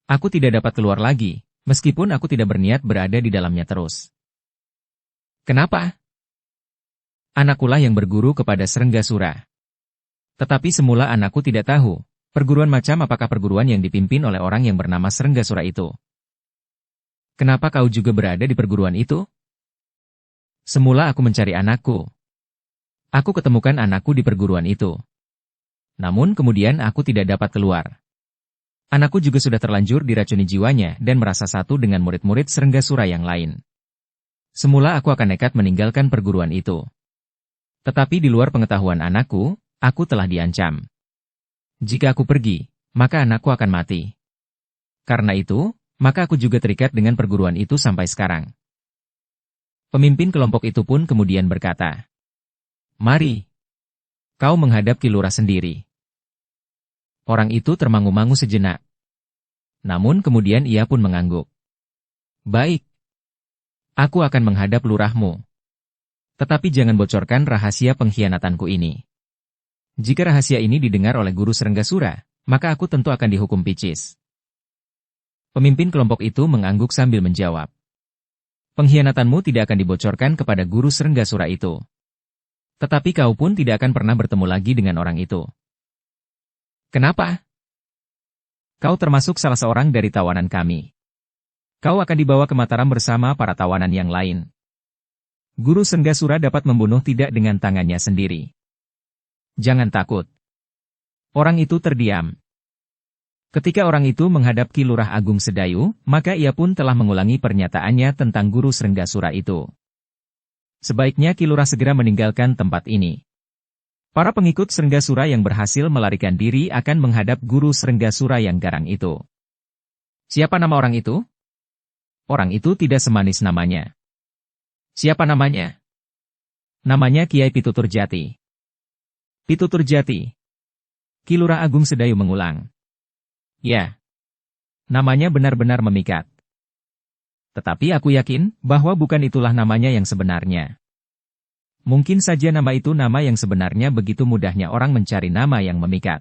A: Aku tidak dapat keluar lagi. Meskipun aku tidak berniat berada di dalamnya terus." "Kenapa?" "Anakkulah yang berguru kepada Srenggasura. Tetapi semula anakku tidak tahu, perguruan macam apakah perguruan yang dipimpin oleh orang yang bernama Srenggasura itu." "Kenapa kau juga berada di perguruan itu?" "Semula aku mencari anakku. Aku ketemukan anakku di perguruan itu. Namun kemudian aku tidak dapat keluar. Anakku juga sudah terlanjur diracuni jiwanya dan merasa satu dengan murid-murid Srenggasura yang lain. Semula aku akan nekat meninggalkan perguruan itu. Tetapi di luar pengetahuan anakku, aku telah diancam. Jika aku pergi, maka anakku akan mati. Karena itu, maka aku juga terikat dengan perguruan itu sampai sekarang." Pemimpin kelompok itu pun kemudian berkata, "Mari, kau menghadap Ki Lurah sendiri." Orang itu termangu-mangu sejenak. Namun kemudian ia pun mengangguk. "Baik. Aku akan menghadap lurahmu. Tetapi jangan bocorkan rahasia pengkhianatanku ini. Jika rahasia ini didengar oleh Guru Srenggasura, maka aku tentu akan dihukum picis." Pemimpin kelompok itu mengangguk sambil menjawab, "Pengkhianatanmu tidak akan dibocorkan kepada Guru Srenggasura itu. Tetapi kau pun tidak akan pernah bertemu lagi dengan orang itu." "Kenapa?" "Kau termasuk salah seorang dari tawanan kami. Kau akan dibawa ke Mataram bersama para tawanan yang lain. Guru Srenggasura dapat membunuh tidak dengan tangannya sendiri. Jangan takut." Orang itu terdiam. Ketika orang itu menghadap Ki Lurah Agung Sedayu, maka ia pun telah mengulangi pernyataannya tentang Guru Srenggasura itu. Sebaiknya Ki Lurah segera meninggalkan tempat ini. Para pengikut Srenggasura yang berhasil melarikan diri akan menghadap Guru Srenggasura yang garang itu. "Siapa nama orang itu?" "Orang itu tidak semanis namanya." "Siapa namanya?" "Namanya Kiai Pitutur Jati." "Pitutur Jati?" Ki Lurah Agung Sedayu mengulang. "Ya. Namanya benar-benar memikat. Tetapi aku yakin bahwa bukan itulah namanya yang sebenarnya. Mungkin saja nama itu nama yang sebenarnya, begitu mudahnya orang mencari nama yang memikat.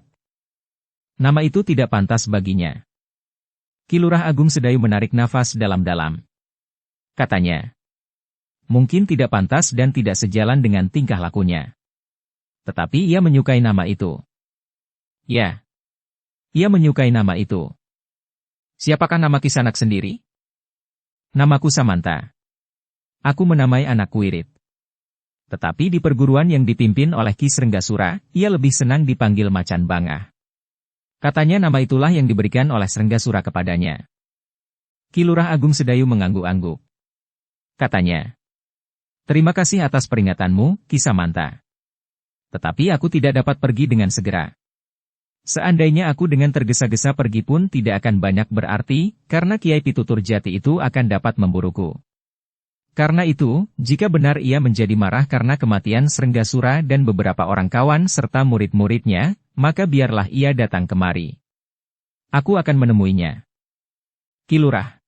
A: Nama itu tidak pantas baginya." Ki Lurah Agung Sedayu menarik nafas dalam-dalam. Katanya, "Mungkin tidak pantas dan tidak sejalan dengan tingkah lakunya. Tetapi ia menyukai nama itu." "Ya. Ia menyukai nama itu." "Siapakah nama Kisanak sendiri?" "Namaku Samanta. Aku menamai anakku Wirid. Tetapi di perguruan yang dipimpin oleh Ki Srenggasura, ia lebih senang dipanggil Macan Bangah. Katanya nama itulah yang diberikan oleh Srenggasura kepadanya." Ki Lurah Agung Sedayu mengangguk-angguk. Katanya, "Terima kasih atas peringatanmu, Ki Samanta. Tetapi aku tidak dapat pergi dengan segera. Seandainya aku dengan tergesa-gesa pergi pun tidak akan banyak berarti, karena Kiai Pitutur Jati itu akan dapat memburuku. Karena itu, jika benar ia menjadi marah karena kematian Srenggasura dan beberapa orang kawan serta murid-muridnya, maka biarlah ia datang kemari. Aku akan menemuinya. Ki Lurah.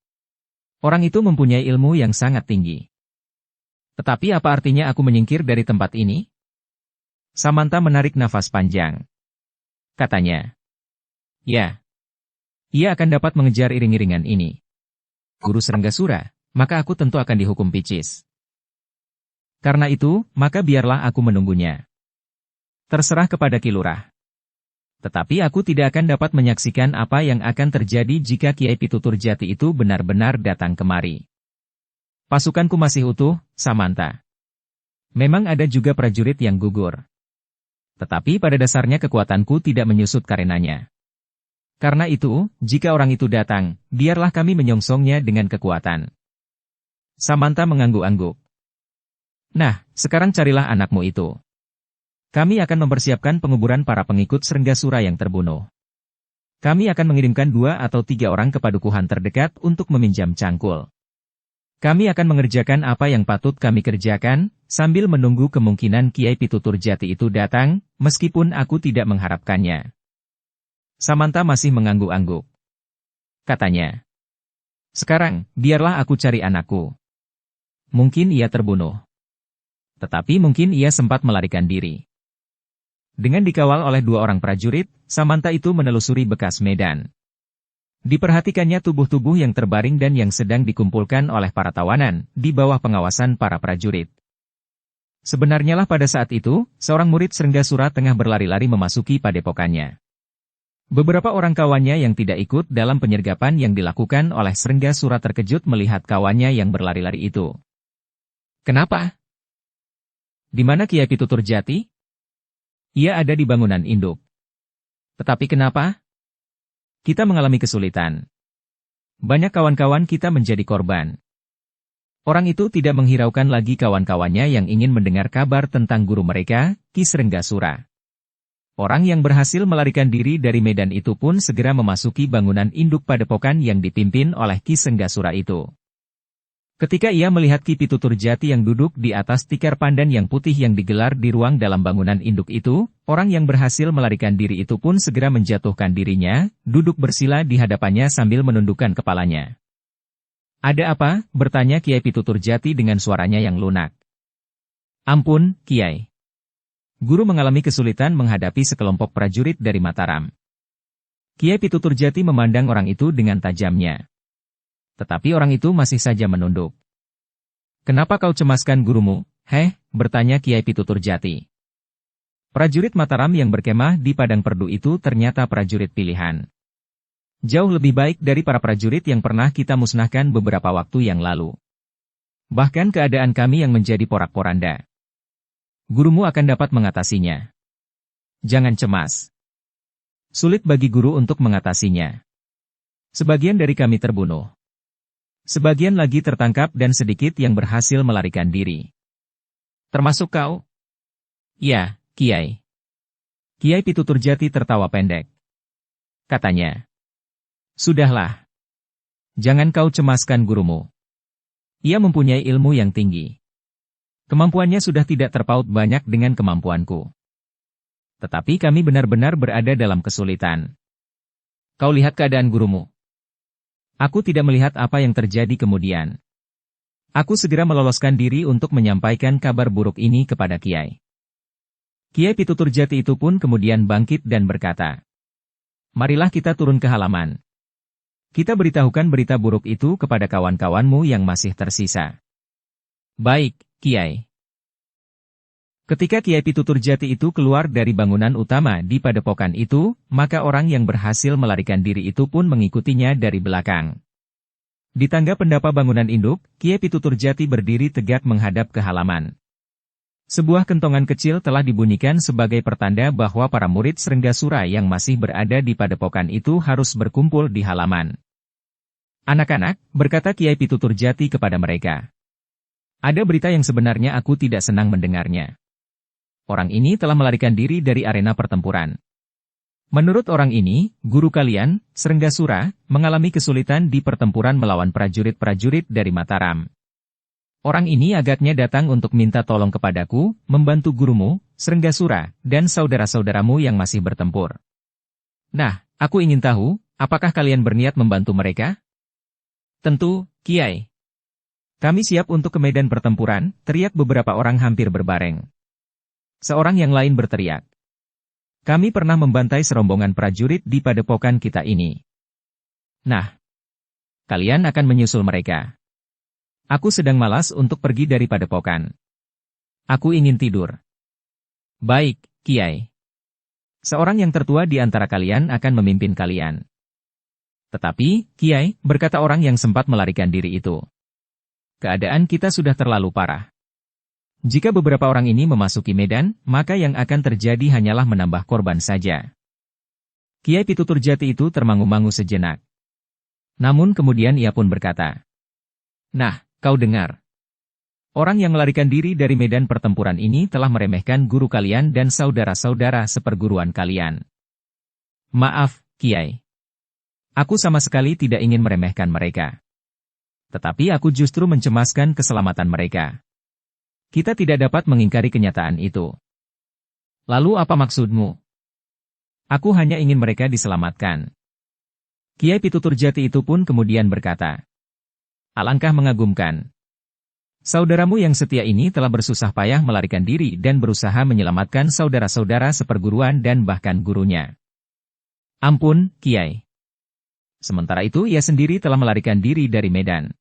A: Orang itu mempunyai ilmu yang sangat tinggi. Tetapi apa artinya aku menyingkir dari tempat ini? Samanta menarik nafas panjang. Katanya. Ya. Ia akan dapat mengejar iring-iringan ini. Guru Srenggasura, maka aku tentu akan dihukum picis. Karena itu, maka biarlah aku menunggunya. Terserah kepada Ki Lurah. Tetapi aku tidak akan dapat menyaksikan apa yang akan terjadi jika Kiai Pitutur Jati itu benar-benar datang kemari. Pasukanku masih utuh, Samanta. Memang ada juga prajurit yang gugur. Tetapi pada dasarnya kekuatanku tidak menyusut karenanya. Karena itu, jika orang itu datang, biarlah kami menyongsongnya dengan kekuatan. Samanta mengangguk-angguk. Nah, sekarang carilah anakmu itu. Kami akan mempersiapkan penguburan para pengikut Srenggasura yang terbunuh. Kami akan mengirimkan 2 atau 3 orang ke padukuhan terdekat untuk meminjam cangkul. Kami akan mengerjakan apa yang patut kami kerjakan, sambil menunggu kemungkinan Kiai Pitutur Jati itu datang, meskipun aku tidak mengharapkannya. Samanta masih mengangguk-angguk. Katanya. Sekarang, biarlah aku cari anakku. Mungkin ia terbunuh. Tetapi mungkin ia sempat melarikan diri. Dengan dikawal oleh 2 orang prajurit, Samanta itu menelusuri bekas medan. Diperhatikannya tubuh-tubuh yang terbaring dan yang sedang dikumpulkan oleh para tawanan, di bawah pengawasan para prajurit. Sebenarnya lah pada saat itu, seorang murid Srenggasura tengah berlari-lari memasuki padepokannya. Beberapa orang kawannya yang tidak ikut dalam penyergapan yang dilakukan oleh Srenggasura terkejut melihat kawannya yang berlari-lari itu. Kenapa? Di mana Kiai Pitutur Jati? Ia ada di bangunan induk. Tetapi kenapa? Kita mengalami kesulitan. Banyak kawan-kawan kita menjadi korban. Orang itu tidak menghiraukan lagi kawan-kawannya yang ingin mendengar kabar tentang guru mereka, Ki Srenggasura. Orang yang berhasil melarikan diri dari medan itu pun segera memasuki bangunan induk padepokan yang dipimpin oleh Ki Srenggasura itu. Ketika ia melihat Ki Pitutur Jati yang duduk di atas tikar pandan yang putih yang digelar di ruang dalam bangunan induk itu, orang yang berhasil melarikan diri itu pun segera menjatuhkan dirinya, duduk bersila di hadapannya sambil menundukkan kepalanya. Ada apa? Bertanya Kiai Pitutur Jati dengan suaranya yang lunak. Ampun, Kiai. Guru mengalami kesulitan menghadapi sekelompok prajurit dari Mataram. Kiai Pitutur Jati memandang orang itu dengan tajamnya. Tetapi orang itu masih saja menunduk. Kenapa kau cemaskan gurumu? Heh, bertanya Kiai Pitutur Jati. Prajurit Mataram yang berkemah di padang perdu itu ternyata prajurit pilihan. Jauh lebih baik dari para prajurit yang pernah kita musnahkan beberapa waktu yang lalu. Bahkan keadaan kami yang menjadi porak-poranda. Gurumu akan dapat mengatasinya. Jangan cemas. Sulit bagi guru untuk mengatasinya. Sebagian dari kami terbunuh. Sebagian lagi tertangkap dan sedikit yang berhasil melarikan diri. Termasuk kau? Ya, Kiai. Kiai Pitutur Jati tertawa pendek. Katanya. Sudahlah. Jangan kau cemaskan gurumu. Ia mempunyai ilmu yang tinggi. Kemampuannya sudah tidak terpaut banyak dengan kemampuanku. Tetapi kami benar-benar berada dalam kesulitan. Kau lihat keadaan gurumu. Aku tidak melihat apa yang terjadi kemudian. Aku segera meloloskan diri untuk menyampaikan kabar buruk ini kepada Kiai. Kiai Pitutur Jati itu pun kemudian bangkit dan berkata, marilah kita turun ke halaman. Kita beritahukan berita buruk itu kepada kawan-kawanmu yang masih tersisa. Baik, Kiai. Ketika Kiai Pitutur Jati itu keluar dari bangunan utama di padepokan itu, maka orang yang berhasil melarikan diri itu pun mengikutinya dari belakang. Di tangga pendapa bangunan induk, Kiai Pitutur Jati berdiri tegak menghadap ke halaman. Sebuah kentongan kecil telah dibunyikan sebagai pertanda bahwa para murid Srenggasura yang masih berada di padepokan itu harus berkumpul di halaman. Anak-anak, berkata Kiai Pitutur Jati kepada mereka. Ada berita yang sebenarnya aku tidak senang mendengarnya. Orang ini telah melarikan diri dari arena pertempuran. Menurut orang ini, guru kalian, Srenggasura, mengalami kesulitan di pertempuran melawan prajurit-prajurit dari Mataram. Orang ini agaknya datang untuk minta tolong kepadaku, membantu gurumu, Srenggasura, dan saudara-saudaramu yang masih bertempur. Nah, aku ingin tahu, apakah kalian berniat membantu mereka? Tentu, Kiai. Kami siap untuk ke medan pertempuran, teriak beberapa orang hampir berbareng. Seorang yang lain berteriak. Kami pernah membantai serombongan prajurit di padepokan kita ini. Nah, kalian akan menyusul mereka. Aku sedang malas untuk pergi dari padepokan. Aku ingin tidur. Baik, Kiai. Seorang yang tertua di antara kalian akan memimpin kalian. Tetapi, Kiai, berkata orang yang sempat melarikan diri itu. Keadaan kita sudah terlalu parah. Jika beberapa orang ini memasuki medan, maka yang akan terjadi hanyalah menambah korban saja. Kiai Pitutur Jati itu termangu-mangu sejenak. Namun kemudian ia pun berkata, "Nah, kau dengar. Orang yang melarikan diri dari medan pertempuran ini telah meremehkan guru kalian dan saudara-saudara seperguruan kalian. Maaf, Kiai. Aku sama sekali tidak ingin meremehkan mereka. Tetapi aku justru mencemaskan keselamatan mereka. Kita tidak dapat mengingkari kenyataan itu. Lalu apa maksudmu? Aku hanya ingin mereka diselamatkan." Kiai Pitutur Jati itu pun kemudian berkata, "Alangkah mengagumkan. Saudaramu yang setia ini telah bersusah payah melarikan diri dan berusaha menyelamatkan saudara-saudara seperguruan dan bahkan gurunya. Ampun, Kiai. Sementara itu ia sendiri telah melarikan diri dari medan.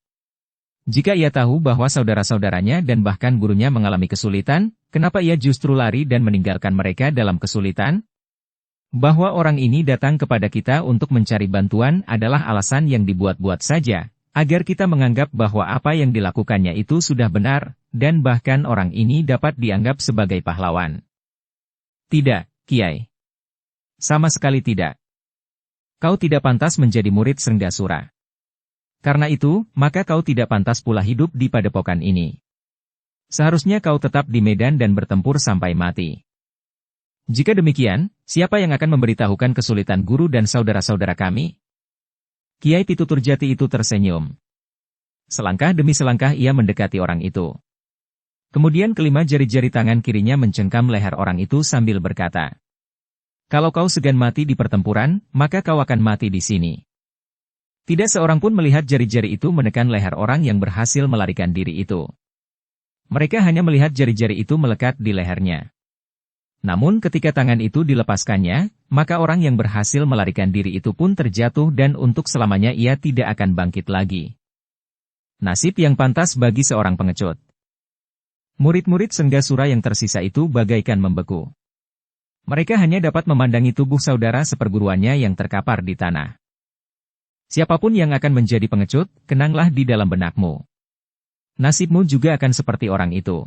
A: Jika ia tahu bahwa saudara-saudaranya dan bahkan gurunya mengalami kesulitan, kenapa ia justru lari dan meninggalkan mereka dalam kesulitan? Bahwa orang ini datang kepada kita untuk mencari bantuan adalah alasan yang dibuat-buat saja, agar kita menganggap bahwa apa yang dilakukannya itu sudah benar, dan bahkan orang ini dapat dianggap sebagai pahlawan. Tidak, Kiai. Sama sekali tidak. Kau tidak pantas menjadi murid Srenggasura. Karena itu, maka kau tidak pantas pula hidup di padepokan ini. Seharusnya kau tetap di medan dan bertempur sampai mati. Jika demikian, siapa yang akan memberitahukan kesulitan guru dan saudara-saudara kami?" Kiai Pitutur Jati itu tersenyum. Selangkah demi selangkah ia mendekati orang itu. Kemudian kelima jari-jari tangan kirinya mencengkam leher orang itu sambil berkata, "Kalau kau segan mati di pertempuran, maka kau akan mati di sini." Tidak seorang pun melihat jari-jari itu menekan leher orang yang berhasil melarikan diri itu. Mereka hanya melihat jari-jari itu melekat di lehernya. Namun ketika tangan itu dilepaskannya, maka orang yang berhasil melarikan diri itu pun terjatuh dan untuk selamanya ia tidak akan bangkit lagi. Nasib yang pantas bagi seorang pengecut. Murid-murid Srenggasura yang tersisa itu bagaikan membeku. Mereka hanya dapat memandangi tubuh saudara seperguruannya yang terkapar di tanah. Siapapun yang akan menjadi pengecut, kenanglah di dalam benakmu. Nasibmu juga akan seperti orang itu.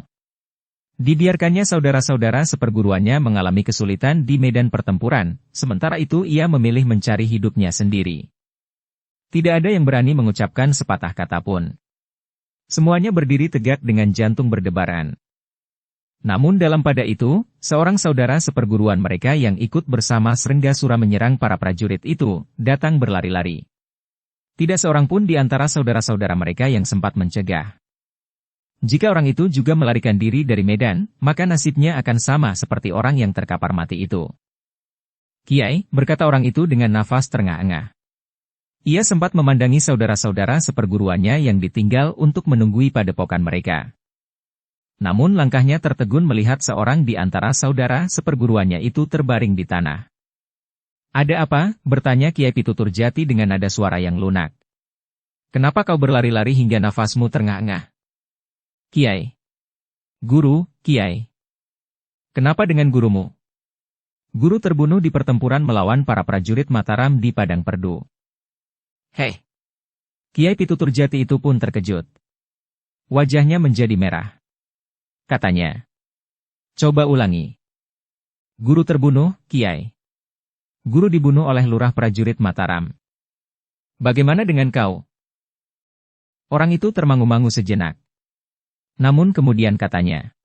A: Dibiarkannya saudara-saudara seperguruannya mengalami kesulitan di medan pertempuran, sementara itu ia memilih mencari hidupnya sendiri. Tidak ada yang berani mengucapkan sepatah kata pun. Semuanya berdiri tegak dengan jantung berdebaran. Namun dalam pada itu, seorang saudara seperguruan mereka yang ikut bersama Srenggasura menyerang para prajurit itu, datang berlari-lari. Tidak seorang pun di antara saudara-saudara mereka yang sempat mencegah. Jika orang itu juga melarikan diri dari medan, maka nasibnya akan sama seperti orang yang terkapar mati itu. "Kiai," berkata orang itu dengan nafas terengah-engah. Ia sempat memandangi saudara-saudara seperguruannya yang ditinggal untuk menunggui padepokan mereka. Namun langkahnya tertegun melihat seorang di antara saudara seperguruannya itu terbaring di tanah. "Ada apa?" bertanya Kiai Pitutur Jati dengan nada suara yang lunak. "Kenapa kau berlari-lari hingga nafasmu terengah-engah?" "Kiai." "Guru, Kiai." "Kenapa dengan gurumu?" "Guru terbunuh di pertempuran melawan para prajurit Mataram di Padang Perdu." "Hei!" Kiai Pitutur Jati itu pun terkejut. Wajahnya menjadi merah. Katanya, "Coba ulangi." "Guru terbunuh, Kiai." "Guru dibunuh oleh lurah prajurit Mataram." "Bagaimana dengan kau?" Orang itu termangu-mangu sejenak. Namun kemudian katanya,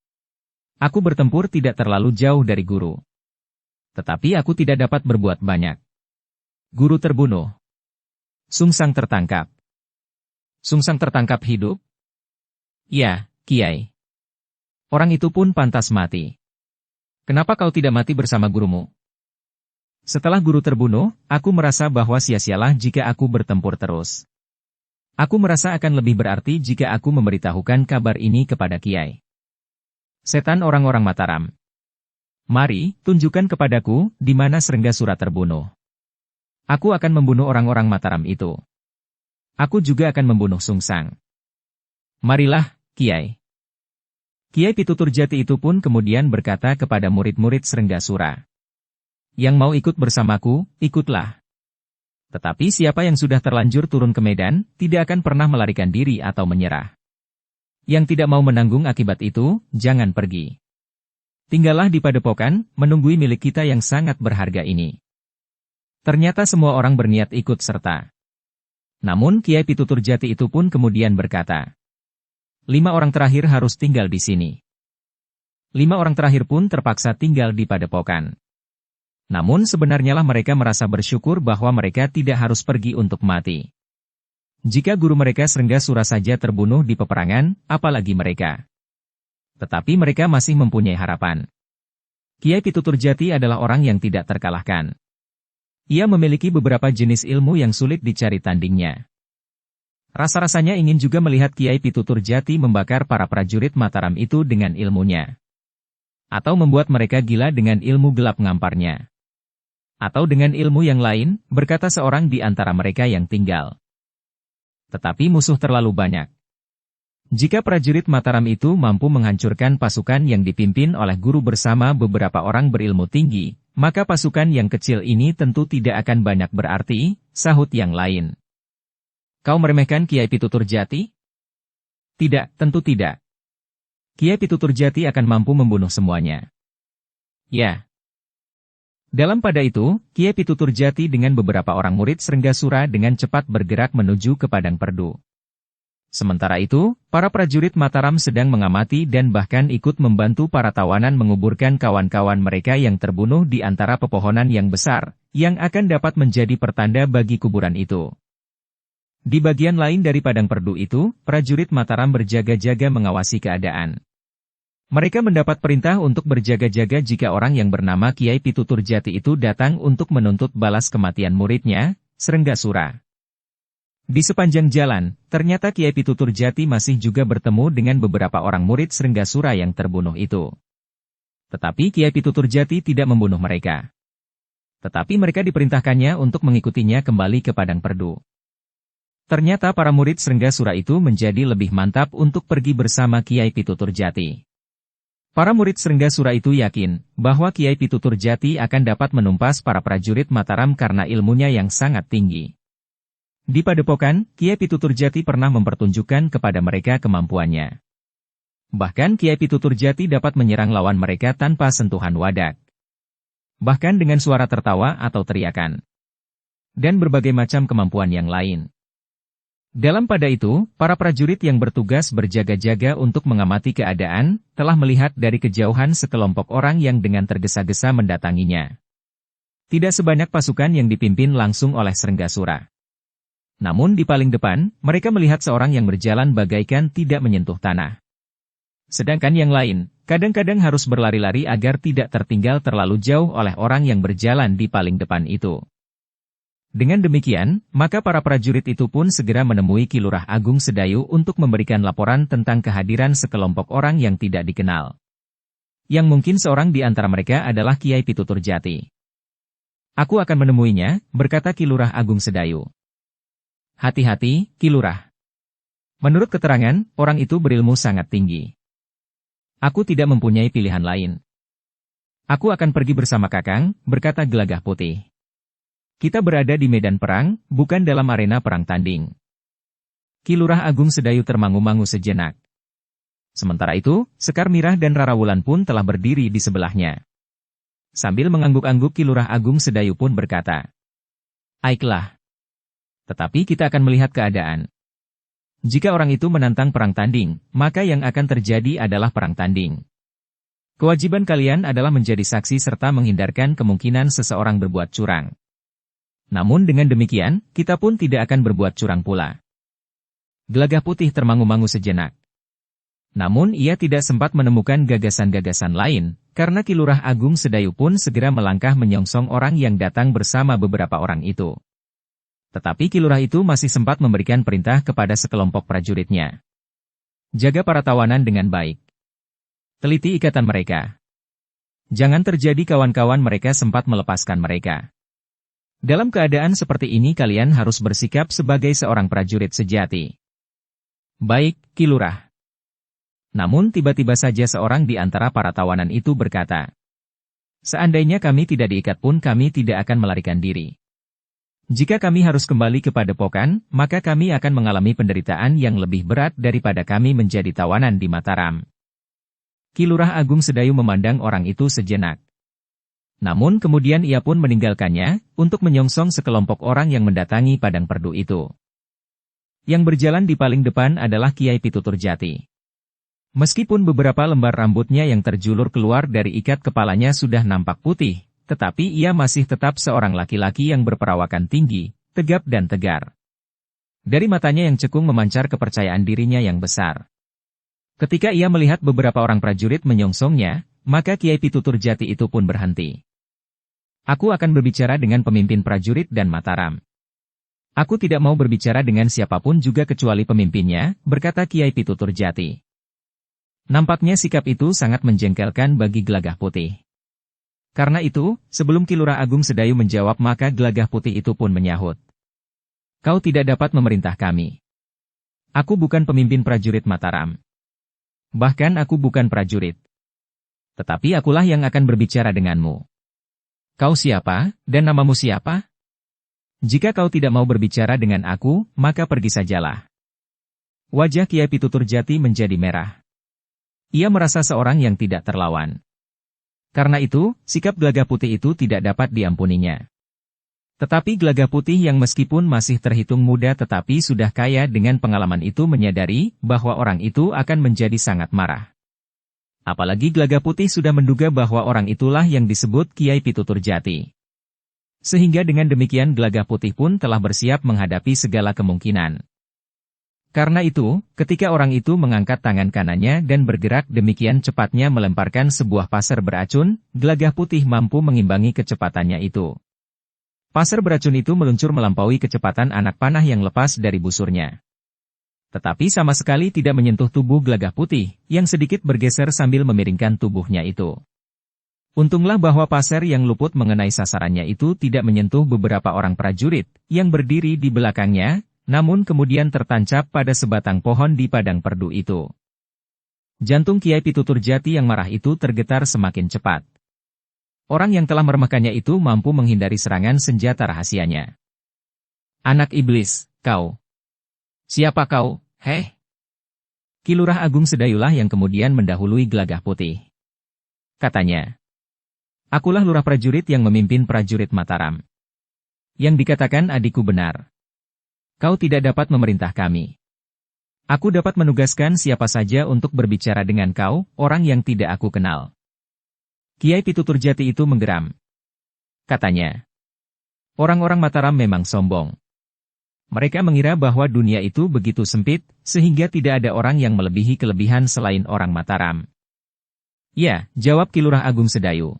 A: "Aku bertempur tidak terlalu jauh dari guru. Tetapi aku tidak dapat berbuat banyak. Guru terbunuh. Sungsang tertangkap. Sungsang tertangkap hidup? Ya, Kiai. Orang itu pun pantas mati. Kenapa kau tidak mati bersama gurumu? Setelah guru terbunuh, aku merasa bahwa sia-sialah jika aku bertempur terus. Aku merasa akan lebih berarti jika aku memberitahukan kabar ini kepada Kiai. Setan orang-orang Mataram. Mari, tunjukkan kepadaku, di mana Srenggasura terbunuh. Aku akan membunuh orang-orang Mataram itu. Aku juga akan membunuh Sungsang. Marilah, Kiai. Kiai Pituturjati itu pun kemudian berkata kepada murid-murid Srenggasura. Yang mau ikut bersamaku, ikutlah. Tetapi siapa yang sudah terlanjur turun ke medan, tidak akan pernah melarikan diri atau menyerah. Yang tidak mau menanggung akibat itu, jangan pergi. Tinggallah di padepokan, menunggui milik kita yang sangat berharga ini. Ternyata semua orang berniat ikut serta. Namun Kiai Pituturjati itu pun kemudian berkata, 5 orang terakhir harus tinggal di sini. 5 orang terakhir pun terpaksa tinggal di padepokan. Namun sebenarnya lah mereka merasa bersyukur bahwa mereka tidak harus pergi untuk mati. Jika guru mereka Srenggasura saja terbunuh di peperangan, apalagi mereka. Tetapi mereka masih mempunyai harapan. Kiai Pituturjati adalah orang yang tidak terkalahkan. Ia memiliki beberapa jenis ilmu yang sulit dicari tandingnya. Rasa-rasanya ingin juga melihat Kiai Pituturjati membakar para prajurit Mataram itu dengan ilmunya. Atau membuat mereka gila dengan ilmu gelap ngamparnya. Atau dengan ilmu yang lain, berkata seorang di antara mereka yang tinggal. Tetapi musuh terlalu banyak. Jika prajurit Mataram itu mampu menghancurkan pasukan yang dipimpin oleh guru bersama beberapa orang berilmu tinggi, maka pasukan yang kecil ini tentu tidak akan banyak berarti, sahut yang lain. Kau meremehkan Kiai Pituturjati? Tidak, tentu tidak. Kiai Pituturjati akan mampu membunuh semuanya. Ya. Dalam pada itu, Kiai Pituturjati dengan beberapa orang murid Srenggasura dengan cepat bergerak menuju ke padang perdu. Sementara itu, para prajurit Mataram sedang mengamati dan bahkan ikut membantu para tawanan menguburkan kawan-kawan mereka yang terbunuh di antara pepohonan yang besar, yang akan dapat menjadi pertanda bagi kuburan itu. Di bagian lain dari padang perdu itu, prajurit Mataram berjaga-jaga mengawasi keadaan. Mereka mendapat perintah untuk berjaga-jaga jika orang yang bernama Kiai Pituturjati itu datang untuk menuntut balas kematian muridnya, Srenggasura. Di sepanjang jalan, ternyata Kiai Pituturjati masih juga bertemu dengan beberapa orang murid Srenggasura yang terbunuh itu. Tetapi Kiai Pituturjati tidak membunuh mereka. Tetapi mereka diperintahkannya untuk mengikutinya kembali ke padang perdu. Ternyata para murid Srenggasura itu menjadi lebih mantap untuk pergi bersama Kiai Pituturjati. Para murid Srenggasura itu yakin bahwa Kiai Pituturjati akan dapat menumpas para prajurit Mataram karena ilmunya yang sangat tinggi. Di padepokan, Kiai Pituturjati pernah mempertunjukkan kepada mereka kemampuannya. Bahkan Kiai Pituturjati dapat menyerang lawan mereka tanpa sentuhan wadak. Bahkan dengan suara tertawa atau teriakan. Dan berbagai macam kemampuan yang lain. Dalam pada itu, para prajurit yang bertugas berjaga-jaga untuk mengamati keadaan, telah melihat dari kejauhan sekelompok orang yang dengan tergesa-gesa mendatanginya. Tidak sebanyak pasukan yang dipimpin langsung oleh Srenggasura. Namun di paling depan, mereka melihat seorang yang berjalan bagaikan tidak menyentuh tanah. Sedangkan yang lain, kadang-kadang harus berlari-lari agar tidak tertinggal terlalu jauh oleh orang yang berjalan di paling depan itu. Dengan demikian, maka para prajurit itu pun segera menemui Ki Lurah Agung Sedayu untuk memberikan laporan tentang kehadiran sekelompok orang yang tidak dikenal. Yang mungkin seorang di antara mereka adalah Kiai Pituturjati. Aku akan menemuinya, berkata Ki Lurah Agung Sedayu. Hati-hati, Ki Lurah. Menurut keterangan, orang itu berilmu sangat tinggi. Aku tidak mempunyai pilihan lain. Aku akan pergi bersama Kakang, berkata Gelagah Putih. Kita berada di medan perang, bukan dalam arena perang tanding. Ki Lurah Agung Sedayu termangu-mangu sejenak. Sementara itu, Sekar Mirah dan Rara Wulan pun telah berdiri di sebelahnya. Sambil mengangguk-angguk Ki Lurah Agung Sedayu pun berkata, "Baiklah. Tetapi kita akan melihat keadaan. Jika orang itu menantang perang tanding, maka yang akan terjadi adalah perang tanding. Kewajiban kalian adalah menjadi saksi serta menghindarkan kemungkinan seseorang berbuat curang. Namun dengan demikian, kita pun tidak akan berbuat curang pula. Gelagah Putih termangu-mangu sejenak. Namun ia tidak sempat menemukan gagasan-gagasan lain, karena Ki Lurah Agung Sedayu pun segera melangkah menyongsong orang yang datang bersama beberapa orang itu. Tetapi Ki Lurah itu masih sempat memberikan perintah kepada sekelompok prajuritnya. Jaga para tawanan dengan baik. Teliti ikatan mereka. Jangan terjadi kawan-kawan mereka sempat melepaskan mereka. Dalam keadaan seperti ini kalian harus bersikap sebagai seorang prajurit sejati. Baik, Ki Lurah. Namun tiba-tiba saja seorang di antara para tawanan itu berkata, seandainya kami tidak diikat pun kami tidak akan melarikan diri. Jika kami harus kembali ke Padepokan, maka kami akan mengalami penderitaan yang lebih berat daripada kami menjadi tawanan di Mataram. Ki Lurah Agung Sedayu memandang orang itu sejenak. Namun kemudian ia pun meninggalkannya, untuk menyongsong sekelompok orang yang mendatangi padang perdu itu. Yang berjalan di paling depan adalah Kiai Pitutur Jati. Meskipun beberapa lembar rambutnya yang terjulur keluar dari ikat kepalanya sudah nampak putih, tetapi ia masih tetap seorang laki-laki yang berperawakan tinggi, tegap dan tegar. Dari matanya yang cekung memancar kepercayaan dirinya yang besar. Ketika ia melihat beberapa orang prajurit menyongsongnya, maka Kiai Pitutur Jati itu pun berhenti. Aku akan berbicara dengan pemimpin prajurit dan Mataram. Aku tidak mau berbicara dengan siapapun juga kecuali pemimpinnya, berkata Kiai Pitutur Jati. Nampaknya sikap itu sangat menjengkelkan bagi Gelagah Putih. Karena itu, sebelum Ki Lurah Agung Sedayu menjawab maka Gelagah Putih itu pun menyahut. Kau tidak dapat memerintah kami. Aku bukan pemimpin prajurit Mataram. Bahkan aku bukan prajurit. Tetapi akulah yang akan berbicara denganmu. Kau siapa, dan namamu siapa? Jika kau tidak mau berbicara dengan aku, maka pergi sajalah. Wajah Kiai Pitutur Jati menjadi merah. Ia merasa seorang yang tidak terlawan. Karena itu, sikap Gelagah Putih itu tidak dapat diampuninya. Tetapi Gelagah Putih yang meskipun masih terhitung muda tetapi sudah kaya dengan pengalaman itu menyadari bahwa orang itu akan menjadi sangat marah. Apalagi Gelagah Putih sudah menduga bahwa orang itulah yang disebut Kiai Pitutur Jati. Sehingga dengan demikian Gelagah Putih pun telah bersiap menghadapi segala kemungkinan. Karena itu, ketika orang itu mengangkat tangan kanannya dan bergerak demikian cepatnya melemparkan sebuah pasir beracun, Gelagah Putih mampu mengimbangi kecepatannya itu. Pasir beracun itu meluncur melampaui kecepatan anak panah yang lepas dari busurnya. Tetapi sama sekali tidak menyentuh tubuh Gelagah Putih, yang sedikit bergeser sambil memiringkan tubuhnya itu. Untunglah bahwa pasir yang luput mengenai sasarannya itu tidak menyentuh beberapa orang prajurit, yang berdiri di belakangnya, namun kemudian tertancap pada sebatang pohon di padang perdu itu. Jantung Kiai Pitutur Jati yang marah itu tergetar semakin cepat. Orang yang telah meremehkannya itu mampu menghindari serangan senjata rahasianya. Anak iblis, kau. Siapa kau, heh? Ki Lurah Agung Sedayulah yang kemudian mendahului Gelagah Putih. Katanya, akulah lurah prajurit yang memimpin prajurit Mataram. Yang dikatakan adikku benar. Kau tidak dapat memerintah kami. Aku dapat menugaskan siapa saja untuk berbicara dengan kau, orang yang tidak aku kenal. Kiai Pitutur Jati itu menggeram. Katanya, orang-orang Mataram memang sombong. Mereka mengira bahwa dunia itu begitu sempit, sehingga tidak ada orang yang melebihi kelebihan selain orang Mataram. Ya, jawab Ki Lurah Agung Sedayu.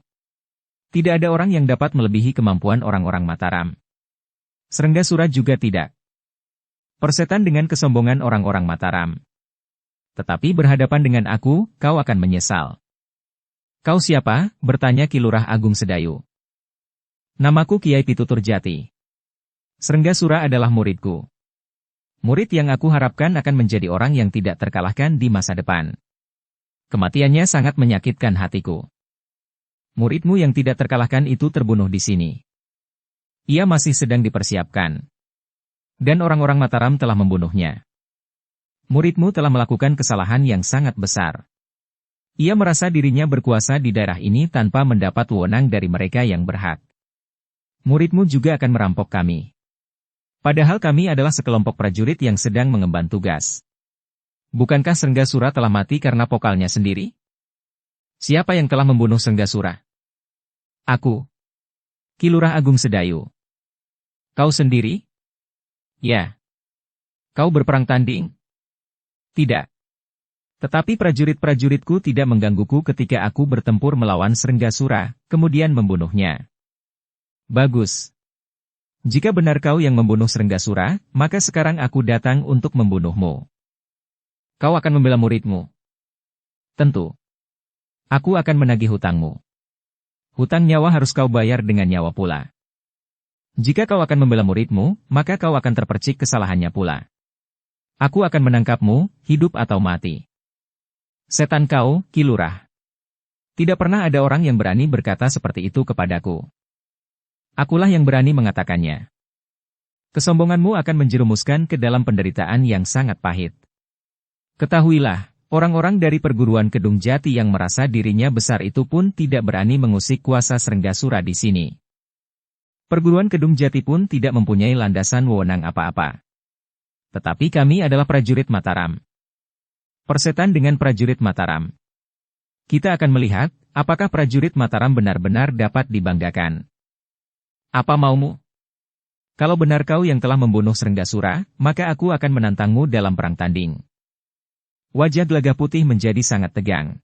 A: Tidak ada orang yang dapat melebihi kemampuan orang-orang Mataram. Srenggasura juga tidak. Persetan dengan kesombongan orang-orang Mataram. Tetapi berhadapan dengan aku, kau akan menyesal. Kau siapa? Bertanya Ki Lurah Agung Sedayu. Namaku Kiai Pitutur Jati. Srenggasura adalah muridku. Murid yang aku harapkan akan menjadi orang yang tidak terkalahkan di masa depan. Kematiannya sangat menyakitkan hatiku. Muridmu yang tidak terkalahkan itu terbunuh di sini. Ia masih sedang dipersiapkan. Dan orang-orang Mataram telah membunuhnya. Muridmu telah melakukan kesalahan yang sangat besar. Ia merasa dirinya berkuasa di daerah ini tanpa mendapat wewenang dari mereka yang berhak. Muridmu juga akan merampok kami. Padahal kami adalah sekelompok prajurit yang sedang mengemban tugas. Bukankah Srenggasura telah mati karena pokalnya sendiri? Siapa yang telah membunuh Senggasura? Aku. Ki Lurah Agung Sedayu. Kau sendiri? Ya. Kau berperang tanding? Tidak. Tetapi prajurit-prajuritku tidak menggangguku ketika aku bertempur melawan Senggasura, kemudian membunuhnya. Bagus. Jika benar kau yang membunuh Senggasura, maka sekarang aku datang untuk membunuhmu. Kau akan membela muridmu? Tentu. Aku akan menagih hutangmu. Hutang nyawa harus kau bayar dengan nyawa pula. Jika kau akan membela muridmu, maka kau akan terpercik kesalahannya pula. Aku akan menangkapmu, hidup atau mati. Setan kau, Ki Lurah. Tidak pernah ada orang yang berani berkata seperti itu kepadaku. Akulah yang berani mengatakannya. Kesombonganmu akan menjerumuskan ke dalam penderitaan yang sangat pahit. Ketahuilah, orang-orang dari perguruan Kedung Jati yang merasa dirinya besar itu pun tidak berani mengusik kuasa Senggasura di sini. Perguruan Kedung Jati pun tidak mempunyai landasan wewenang apa-apa. Tetapi kami adalah prajurit Mataram. Persetan dengan prajurit Mataram. Kita akan melihat, apakah prajurit Mataram benar-benar dapat dibanggakan. Apa maumu? Kalau benar kau yang telah membunuh Senggasura, maka aku akan menantangmu dalam perang tanding. Wajah Gelagah Putih menjadi sangat tegang.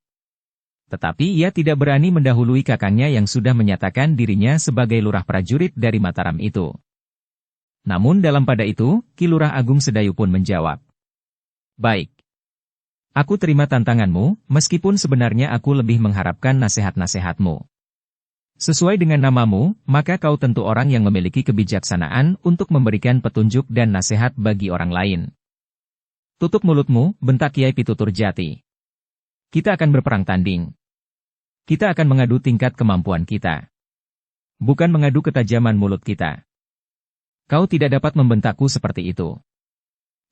A: Tetapi ia tidak berani mendahului kakangnya yang sudah menyatakan dirinya sebagai lurah prajurit dari Mataram itu. Namun dalam pada itu, Ki Lurah Agung Sedayu pun menjawab. Baik. Aku terima tantanganmu, meskipun sebenarnya aku lebih mengharapkan nasihat-nasihatmu. Sesuai dengan namamu, maka kau tentu orang yang memiliki kebijaksanaan untuk memberikan petunjuk dan nasihat bagi orang lain. Tutup mulutmu, bentak Kiai Pitutur Jati. Kita akan berperang tanding. Kita akan mengadu tingkat kemampuan kita. Bukan mengadu ketajaman mulut kita. Kau tidak dapat membentakku seperti itu.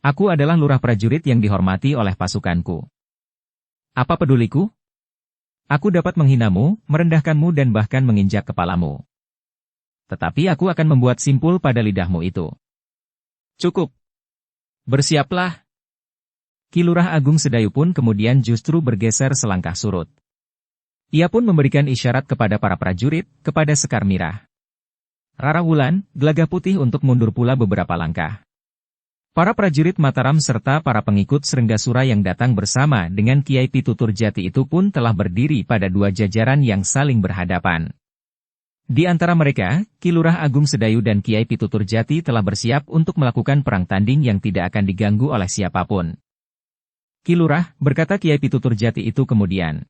A: Aku adalah lurah prajurit yang dihormati oleh pasukanku. Apa peduliku? Aku dapat menghinamu, merendahkanmu dan bahkan menginjak kepalamu. Tetapi aku akan membuat simpul pada lidahmu itu. Cukup. Bersiaplah. Ki Lurah Agung Sedayu pun kemudian justru bergeser selangkah surut. Ia pun memberikan isyarat kepada para prajurit, kepada Sekar Mirah, Rara Wulan, Gelagah Putih untuk mundur pula beberapa langkah. Para prajurit Mataram serta para pengikut Senggasura yang datang bersama dengan Kiai Pitutur Jati itu pun telah berdiri pada dua jajaran yang saling berhadapan. Di antara mereka, Ki Lurah Agung Sedayu dan Kiai Pitutur Jati telah bersiap untuk melakukan perang tanding yang tidak akan diganggu oleh siapapun. Ki Lurah, berkata Kiai Pitutur Jati itu kemudian.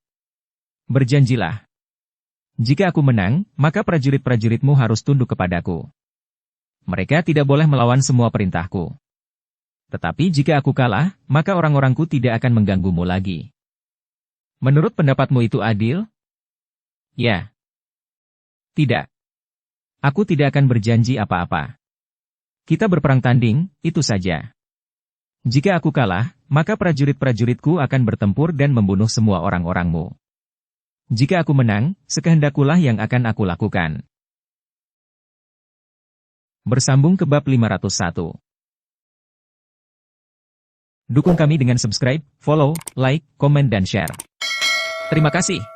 A: Berjanjilah. Jika aku menang, maka prajurit-prajuritmu harus tunduk kepadaku. Mereka tidak boleh melawan semua perintahku. Tetapi jika aku kalah, maka orang-orangku tidak akan mengganggumu lagi. Menurut pendapatmu itu adil? Ya. Tidak. Aku tidak akan berjanji apa-apa. Kita berperang tanding, itu saja. Jika aku kalah, maka prajurit-prajuritku akan bertempur dan membunuh semua orang-orangmu. Jika aku menang, sekehendakulah yang akan aku lakukan. Bersambung ke bab 501. Dukung kami dengan subscribe, follow, like, komen dan share. Terima kasih.